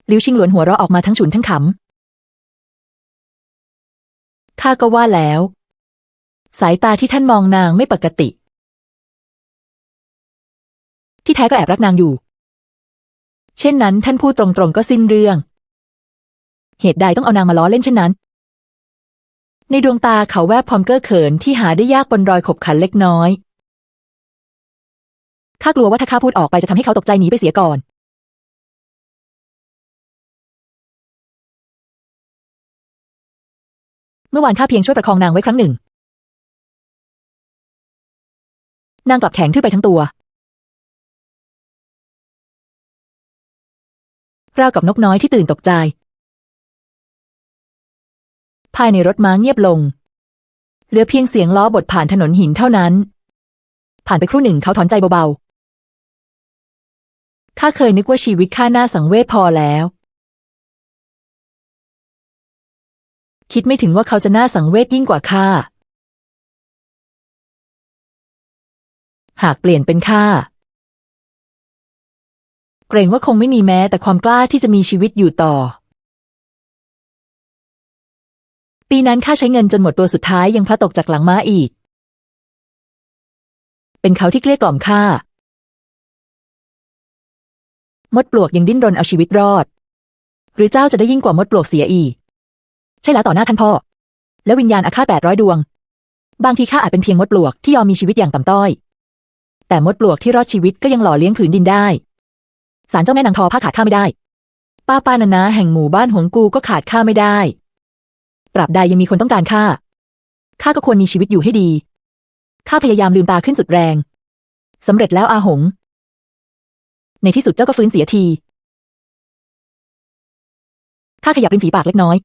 หลิวชิงหลวนหัวเราะออกมาทั้งฉุนทั้งขำข้าก็ว่าแล้วสายตาที่ท่านมองนางไม่ปกติที่แท้ก็แอบรักนางอยู่เช่นนั้นท่านพูดตรงๆก็สิ้นเรื่องเหตุใดต้องเอานางมาล้อเล่นเช่นนั้นในดวงตาเขาแวบความเก้อเขินที่หาได้ยากบนรอยขบขันเล็กน้อยข้ากลัวว่าถ้าข้าพูดออกไปจะทำให้เขาตกใจหนีไปเสียก่อนเมื่อวานข้าเพียงช่วยประคองนางไว้ครั้งหนึ่งนางกลับแข็งทื่อไปทั้งตัวราวกับนกน้อยที่ตื่นตกใจภายในรถม้าเงียบลงเหลือเพียงเสียงล้อบดผ่านถนนหินเท่านั้นผ่านไปครู่หนึ่งเขาถอนใจเบาๆข้าเคยนึกว่าชีวิตข้าน่าสังเวชพอแล้วคิดไม่ถึงว่าเขาจะน่าสังเวชยิ่งกว่าข้าหากเปลี่ยนเป็นข้าเกรงว่าคงไม่มีแม้แต่ความกล้าที่จะมีชีวิตอยู่ต่อปีนั้นข้าใช้เงินจนหมดตัวสุดท้ายยังพลัดตกจากหลังม้าอีกเป็นเขาที่เกลี้ยกล่อมข้ามดปลวกยังดิ้นรนเอาชีวิตรอดหรือเจ้าจะได้ยิ่งกว่ามดปลวกเสียอีกใช่แล้วต่อหน้าท่านพ่อและวิญญาณอาฆาต800 ดวงบางทีข้าอาจเป็นเพียงมดปลวกที่ยอมมีชีวิตอย่างต่ำต้อยแต่มดปลวกที่รอดชีวิตก็ยังหล่อเลี้ยงผืนดินได้ศาลเจ้าแม่นางทอผ้าขาดข้าไม่ได้ป้านานาแห่งหมู่บ้านหงกูก็ขาดข้าไม่ได้ตราบใดยังมีคนต้องการข้าก็ควรมีชีวิตอยู่ให้ดีข้าพยายามลืมตาขึ้นสุดแรงสำเร็จแล้วอาหงในที่สุดเจ้าก็ฟื้นเสียทีข้าขยับริมฝีปากเล็กน้อย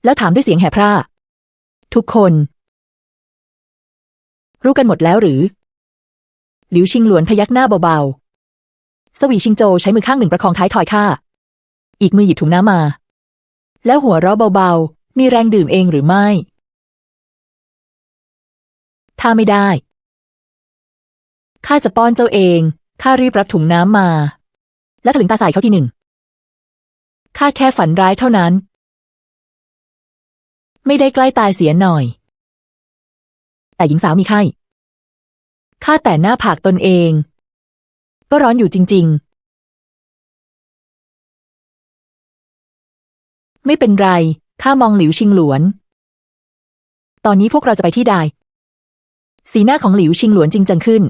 แล้วถามด้วยเสียงแหบพร่าทุกคนรู้กันหมดแล้วหรือหลิวชิงหลวนพยักหน้าเบาๆสวีชิงโจใช้มือข้างหนึ่งประคองท้ายทอยข้าอีกมือหยิบถุงน้ำมาแล้วหัวเราะเบาๆมีแรงดื่มเองหรือไม่ถ้าไม่ได้ข้าจะป้อนเจ้าเองข้ารีบรับถุงน้ำมาแล้วถลึงตาใส่เขาทีหนึ่งข้าแค่ฝันร้ายเท่านั้นไม่ได้ใกล้ตายเสียหน่อยแต่หญิงสาวมีไข้ข้าแต่หน้าผากตนเองก็ร้อนอยู่จริงๆไม่เป็นไรข้ามองหลิวชิงหลวนตอนนี้พวกเราจะไปที่ใดสีหน้าของหลิวชิงหลวนจริงจังขึ้น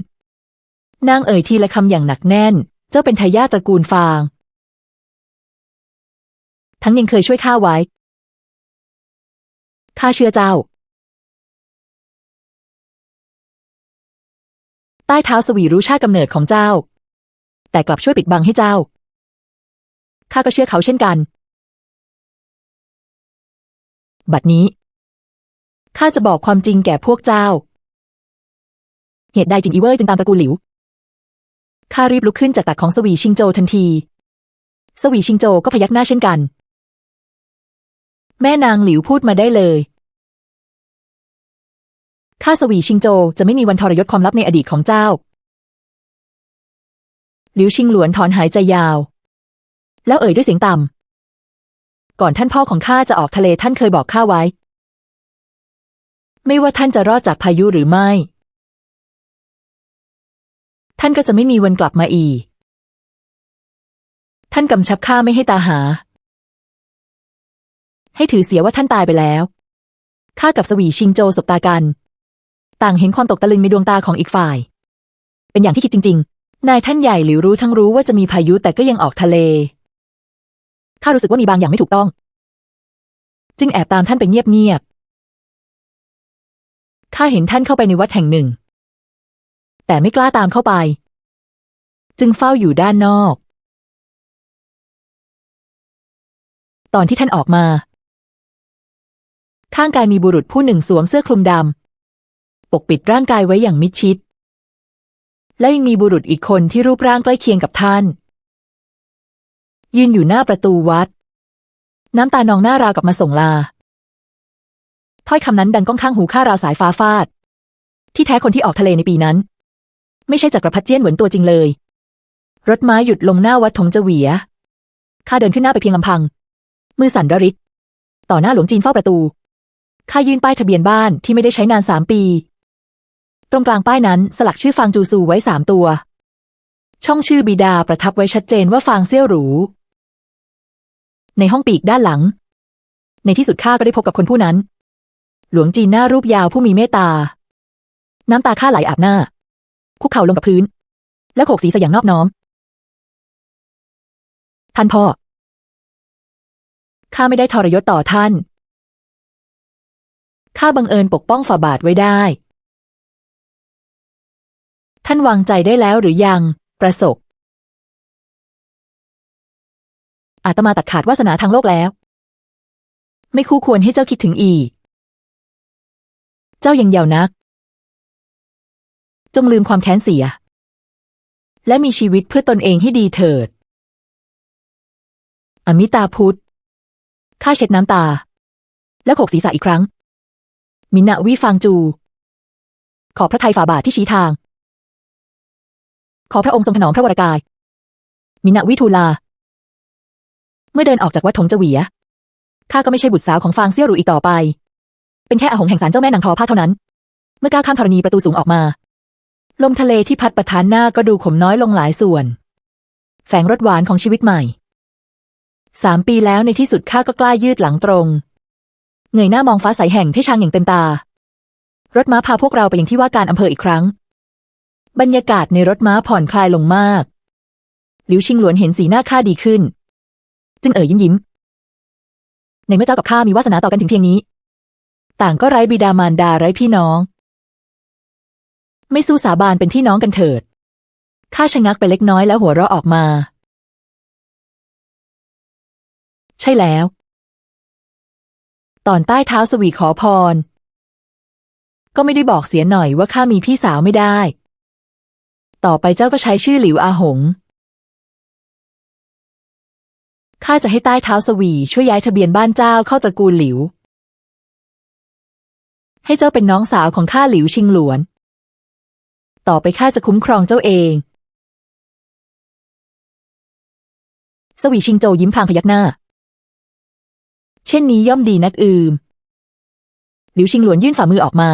นางเอ่ยทีละคำอย่างหนักแน่นเจ้าเป็นทายาทตระกูลฟางทั้งยังเคยช่วยข้าไว้ข้าเชื่อเจ้าใต้เท้าสวีรู้ชาติกำเนิดของเจ้าแต่กลับช่วยปิดบังให้เจ้าข้าก็เชื่อเขาเช่นกันบัดนี้ข้าจะบอกความจริงแก่พวกเจ้าเหตุใดจิงอีเว่ยจึงตามตระกูลหลิว ข้ารีบลุกขึ้นจากตักของสวีชิงโจทันทีสวีชิงโจก็พยักหน้าเช่นกันแม่นางหลิวพูดมาได้เลยข้าสวีชิงโจจะไม่มีวันทรยศความลับในอดีตของเจ้าหลิวชิงหลวนถอนหายใจยาวแล้วเอ่ยด้วยเสียงต่ำก่อนท่านพ่อของข้าจะออกทะเลท่านเคยบอกข้าไว้ไม่ว่าท่านจะรอดจากพายุหรือไม่ท่านก็จะไม่มีวันกลับมาอีกท่านกำชับข้าไม่ให้ตาหาให้ถือเสียว่าท่านตายไปแล้วข้ากับสวีชิงโจสบตากันต่างเห็นความตกตะลึงในดวงตาของอีกฝ่ายเป็นอย่างที่คิดจริงๆนายท่านใหญ่หลิวรู้ทั้งรู้ว่าจะมีพายุแต่ก็ยังออกทะเลข้ารู้สึกว่ามีบางอย่างไม่ถูกต้องจึงแอบตามท่านไปเงียบๆข้าเห็นท่านเข้าไปในวัดแห่งหนึ่งแต่ไม่กล้าตามเข้าไปจึงเฝ้าอยู่ด้านนอกตอนที่ท่านออกมาข้างกายมีบุรุษผู้หนึ่งสวมเสื้อคลุมดำปกปิดร่างกายไว้อย่างมิดชิดและยังมีบุรุษอีกคนที่รูปร่างใกล้เคียงกับท่านยืนอยู่หน้าประตูวัดน้ำตานองหน้าราวกับมาส่งลาถ้อยคำนั้นดังก้องข้างหูข้าราวสายฟ้าฟาดที่แท้คนที่ออกทะเลในปีนั้นไม่ใช่จักรพรรดิเจี้ยนเหวินตัวจริงเลยรถม้าหยุดลงหน้าวัดถงเจเหวียข้าเดินขึ้นหน้าไปเพียงลำพังมือสั่นระริกต่อหน้าหลวงจีนเฝ้าประตูข้ายื่นป้ายทะเบียนบ้านที่ไม่ได้ใช้นาน3 ปีตรงกลางป้ายนั้นสลักชื่อฟางจูซูไว้3 ตัวช่องชื่อบิดาประทับไว้ชัดเจนว่าฟางเซี่ยวหรูในห้องปีกด้านหลังในที่สุดข้าก็ได้พบกับคนผู้นั้นหลวงจีนหน้ารูปยาวผู้มีเมตตาน้ำตาข้าไหลอาบหน้าคุกเข่าลงกับพื้นแล้วโขกศีรษะอย่างนอบน้อมท่านพ่อข้าไม่ได้ทรยศต่อท่านข้าบังเอิญปกป้องฝ่าบาทไว้ได้ท่านวางใจได้แล้วหรือยังประสบอาตมาตัดขาดวาสนาทางโลกแล้วไม่คู่ควรให้เจ้าคิดถึงอีกเจ้ายังเยาว์นักจงลืมความแค้นเสียและมีชีวิตเพื่อตนเองให้ดีเถิดอมิตาพุทธข้าเช็ดน้ำตาแล้วโขกศีรษะอีกครั้งมินะวิฟางจูขอพระทัยฝ่าบาทที่ชี้ทางขอพระองค์ทรงถนอมพระวรกายมินะวิทูลาเมื่อเดินออกจากวัดถงเจเหวียข้าก็ไม่ใช่บุตรสาวของฟางเซี่ยวหรูอีกต่อไปเป็นแค่อาหงแห่งศาลเจ้าแม่นางทอผ้าเท่านั้นเมื่อก้าวข้ามธรณีประตูสูงออกมาลมทะเลที่พัดปะทานหน้าก็ดูขมน้อยลงหลายส่วนแฝงรสหวานของชีวิตใหม่3 ปีแล้วในที่สุดข้าก็กล้ายืดหลังตรงเงยหน้ามองฟ้าใสแห่งที่ชางอย่างเต็มตารถม้าพาพวกเราไปยังที่ว่าการอำเภออีกครั้งบรรยากาศในรถม้าผ่อนคลายลงมากหลิวชิงหลวนเห็นสีหน้าข้าดีขึ้นจึงยิ้มในเมื่อเจ้ากับข้ามีวาสนาต่อกันถึงเพียงนี้ต่างก็ไร้บิดามารดาไร้พี่น้องไม่สู้สาบานเป็นพี่น้องกันเถิดข้าชะงักไปเล็กน้อยแล้วหัวเราะออกมาใช่แล้วตอนใต้เท้าสวีขอพรก็ไม่ได้บอกเสียหน่อยว่าข้ามีพี่สาวไม่ได้ต่อไปเจ้าก็ใช้ชื่อหลิวอาหงข้าจะให้ใต้เท้าสวีช่วยย้ายทะเบียนบ้านเจ้าเข้าตระกูลหลิวให้เจ้าเป็นน้องสาวของข้าหลิวชิงหลวนต่อไปข้าจะคุ้มครองเจ้าเองสวีชิงโจยิ้มพลางพยักหน้าเช่นนี้ย่อมดีนักหลิวชิงหลวนยื่นฝ่ามือออกมา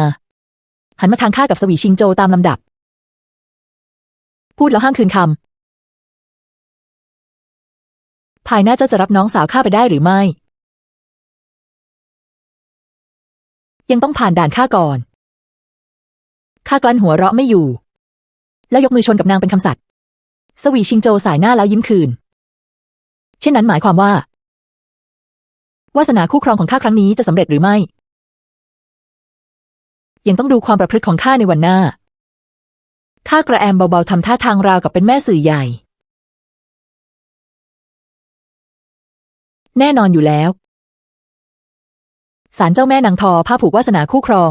หันมาทางข้ากับสวีชิงโจตามลำดับพูดแล้วห้ามคืนคำภายหน้าเจ้าจะรับน้องสาวข้าไปได้หรือไม่ยังต้องผ่านด่านข้าก่อนข้ากลั้นหัวเราะไม่อยู่แล้วยกมือชนกับนางเป็นคำสัตย์สวีชิงโจสายหน้าแล้วยิ้มคืนเช่นนั้นหมายความว่าวาสนาคู่ครองของข้าครั้งนี้จะสำเร็จหรือไม่ยังต้องดูความประพฤติของข้าในวันหน้าข้ากระแอมเบาๆทำท่าทางราวกับเป็นแม่สื่อใหญ่แน่นอนอยู่แล้วศาลเจ้าแม่นางทอผ้าผูกวาสนาคู่ครอง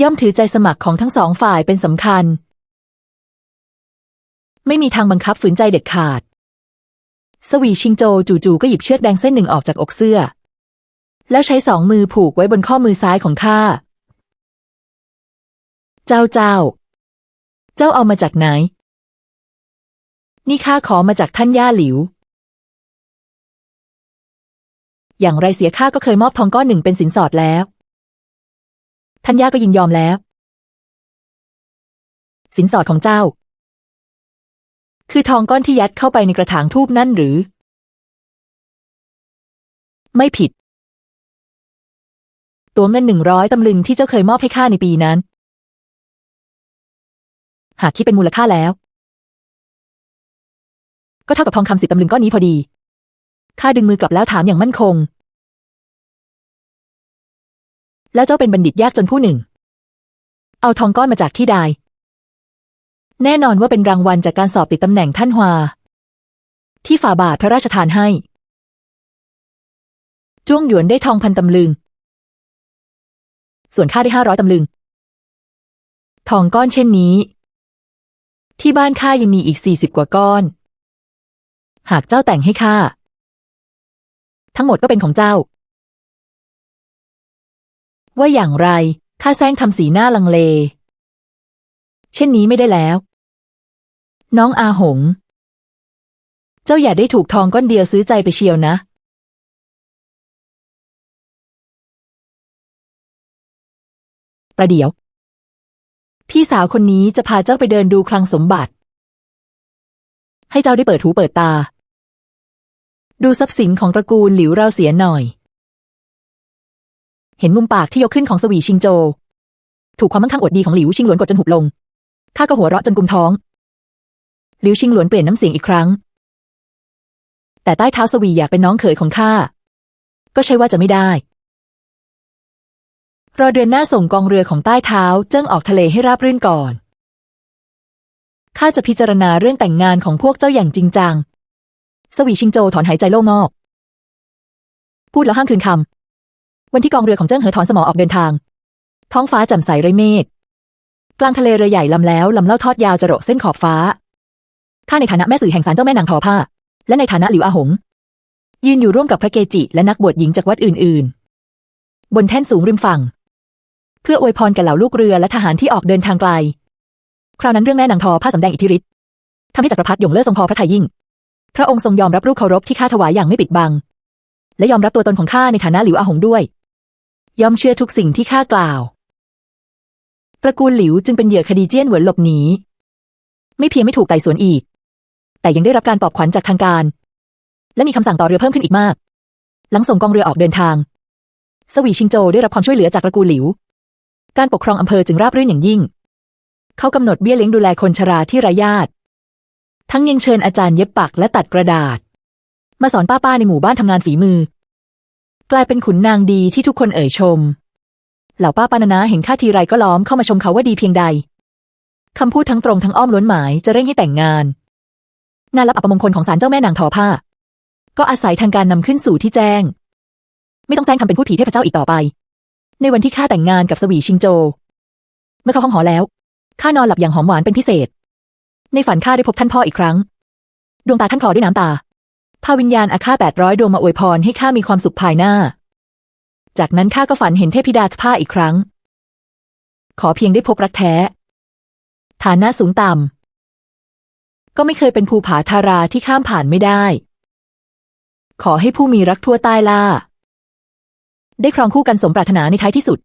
ย่อมถือใจสมัครของทั้ง2 ฝ่ายเป็นสำคัญ ไม่มีทางบังคับฝืนใจเด็ดขาดสวีชิงโจจู่ๆก็หยิบเชือกแดงเส้นหนึ่งออกจากอกเสื้อแล้วใช้สองมือผูกไว้บนข้อมือซ้ายของข้าเจ้าเอามาจากไหนนี่ข้าขอมาจากท่านย่าหลิวอย่างไรเสียข้าก็เคยมอบทองก้อนหนึ่งเป็นสินสอดแล้วท่านย่าก็ยินยอมแล้วสินสอดของเจ้าคือทองก้อนที่ยัดเข้าไปในกระถางธูปนั่นหรือไม่ผิดตัวเงิน100 ตำลึงที่เจ้าเคยมอบให้ข้าในปีนั้นหากคิดเป็นมูลค่าแล้วก็เท่ากับทองคำ10 ตำลึงก้อนนี้พอดีข้าดึงมือกลับแล้วถามอย่างมั่นคงแล้วเจ้าเป็นบัณฑิตยากจนผู้หนึ่งเอาทองก้อนมาจากที่ใดแน่นอนว่าเป็นรางวัลจากการสอบติดตำแหน่งท่านฮวาที่ฝ่าบาทพระราชทานให้จ้วงหยวนได้ทอง1,000 ตำลึงส่วนข้าได้500 ตำลึงทองก้อนเช่นนี้ที่บ้านข้ายังมีอีก40 กว่าก้อนหากเจ้าแต่งให้ข้าทั้งหมดก็เป็นของเจ้าว่าอย่างไรข้าแซงทำสีหน้าลังเลเช่นนี้ไม่ได้แล้วน้องอาหงเจ้าอย่าได้ถูกทองก้อนเดียวซื้อใจไปเชียวนะประเดี๋ยวพี่สาวคนนี้จะพาเจ้าไปเดินดูคลังสมบัติให้เจ้าได้เปิดหูเปิดตาดูทรัพย์สินของตระกูลหลิวเราเสียหน่อยเห็นมุมปากที่ยกขึ้นของสวีชิงโจถูกความมั่งคั่งอวดดีของหลิวชิงหลวนกดจนหุบลงข้าก็หัวเราะจนกุมท้องหลิวชิงหลวนเปลี่ยนน้ำเสียงอีกครั้งแต่ใต้เท้าสวีอยากเป็นน้องเขยของข้าก็ใช่ว่าจะไม่ได้รอเดือนหน้าส่งกองเรือของใต้เท้าเจิ้งออกทะเลให้ราบรื่นก่อนข้าจะพิจารณาเรื่องแต่งงานของพวกเจ้าอย่างจริงจังสวีชิงโจถอนหายใจโล่งอก พูดแล้วห้ามคืนคำวันที่กองเรือของเจิ้งเหอถอนสมอออกเดินทางท้องฟ้าแจ่มใสไร้เมฆกลางทะเลเรือใหญ่ลำแล้วลำเล่าทอดยาวจะโรกเส้นขอบฟ้าข้าในฐานะแม่สื่อแห่งศาลเจ้าแม่นางทอผ้าและในฐานะหลิวอาหงยืนอยู่ร่วมกับพระเกจิและนักบวชหญิงจากวัดอื่นๆบนแท่นสูงริมฝั่งเพื่ออวยพรแก่เหล่าลูกเรือและทหารที่ออกเดินทางไกลคราวนั้นเรื่องแม่นางทอผ้าสำแดงอิทธิฤทธิ์ทำให้จักรพรรดิหยงเล่อทรงพอพระทัยยิ่งพระองค์ทรงยอมรับรูปเคารพที่ข้าถวายอย่างไม่ปิดบังและยอมรับตัวตนของข้าในฐานะหลิวอาหงด้วยยอมเชื่อทุกสิ่งที่ข้ากล่าวตระกูลหลิวจึงเป็นเหยื่อคดีเจี้ยนเหวินหลบหนีไม่เพียงไม่ถูกไต่สวนอีกแต่ยังได้รับการปลอบขวัญจากทางการและมีคำสั่งต่อเรือเพิ่มขึ้นอีกมากหลังส่งกองเรือออกเดินทางสวีชิงโจได้รับความช่วยเหลือจากตระกูลหลิวการปกครองอำเภอจึงราบรื่นอย่างยิ่งเขากำหนดเบี้ยเลี้ยงดูแลคนชราที่ไร้ญาติทั้งยังเชิญอาจารย์เย็บปักและตัดกระดาษมาสอนป้าในหมู่บ้านทำงานฝีมือกลายเป็นขุนนางดีที่ทุกคนเอ่ยชมเหล่าป้านานาเห็นข้าทีไรก็ล้อมเข้ามาชมเขาว่าดีเพียงใดคำพูดทั้งตรงทั้งอ้อมล้วนหมายจะเร่งให้แต่งงานงานรับอัปมงคลของศาลเจ้าแม่นางทอผ้าก็อาศัยทางการนำขึ้นสู่ที่แจ้งไม่ต้องแซงทำเป็นผู้ผีเทพเจ้าอีกต่อไปในวันที่ข้าแต่งงานกับสวีชิงโจเมื่อเข้าห้องหอแล้วข้านอนหลับอย่างหอมหวานเป็นพิเศษในฝันข้าได้พบท่านพ่ออีกครั้งดวงตาท่านคลอด้วยน้ำตาพาวิญญาณอาฆาต800 ดวงมาอวยพรให้ข้ามีความสุขภายหน้าจากนั้นข้าก็ฝันเห็นเทพธิดาผ้าอีกครั้งขอเพียงได้พบรักแท้ฐานะสูงต่ำก็ไม่เคยเป็นภูผาทาราที่ข้ามผ่านไม่ได้ขอให้ผู้มีรักทั่วใต้ล่าได้ครองคู่กันสมปรารถนาในท้ายที่สุด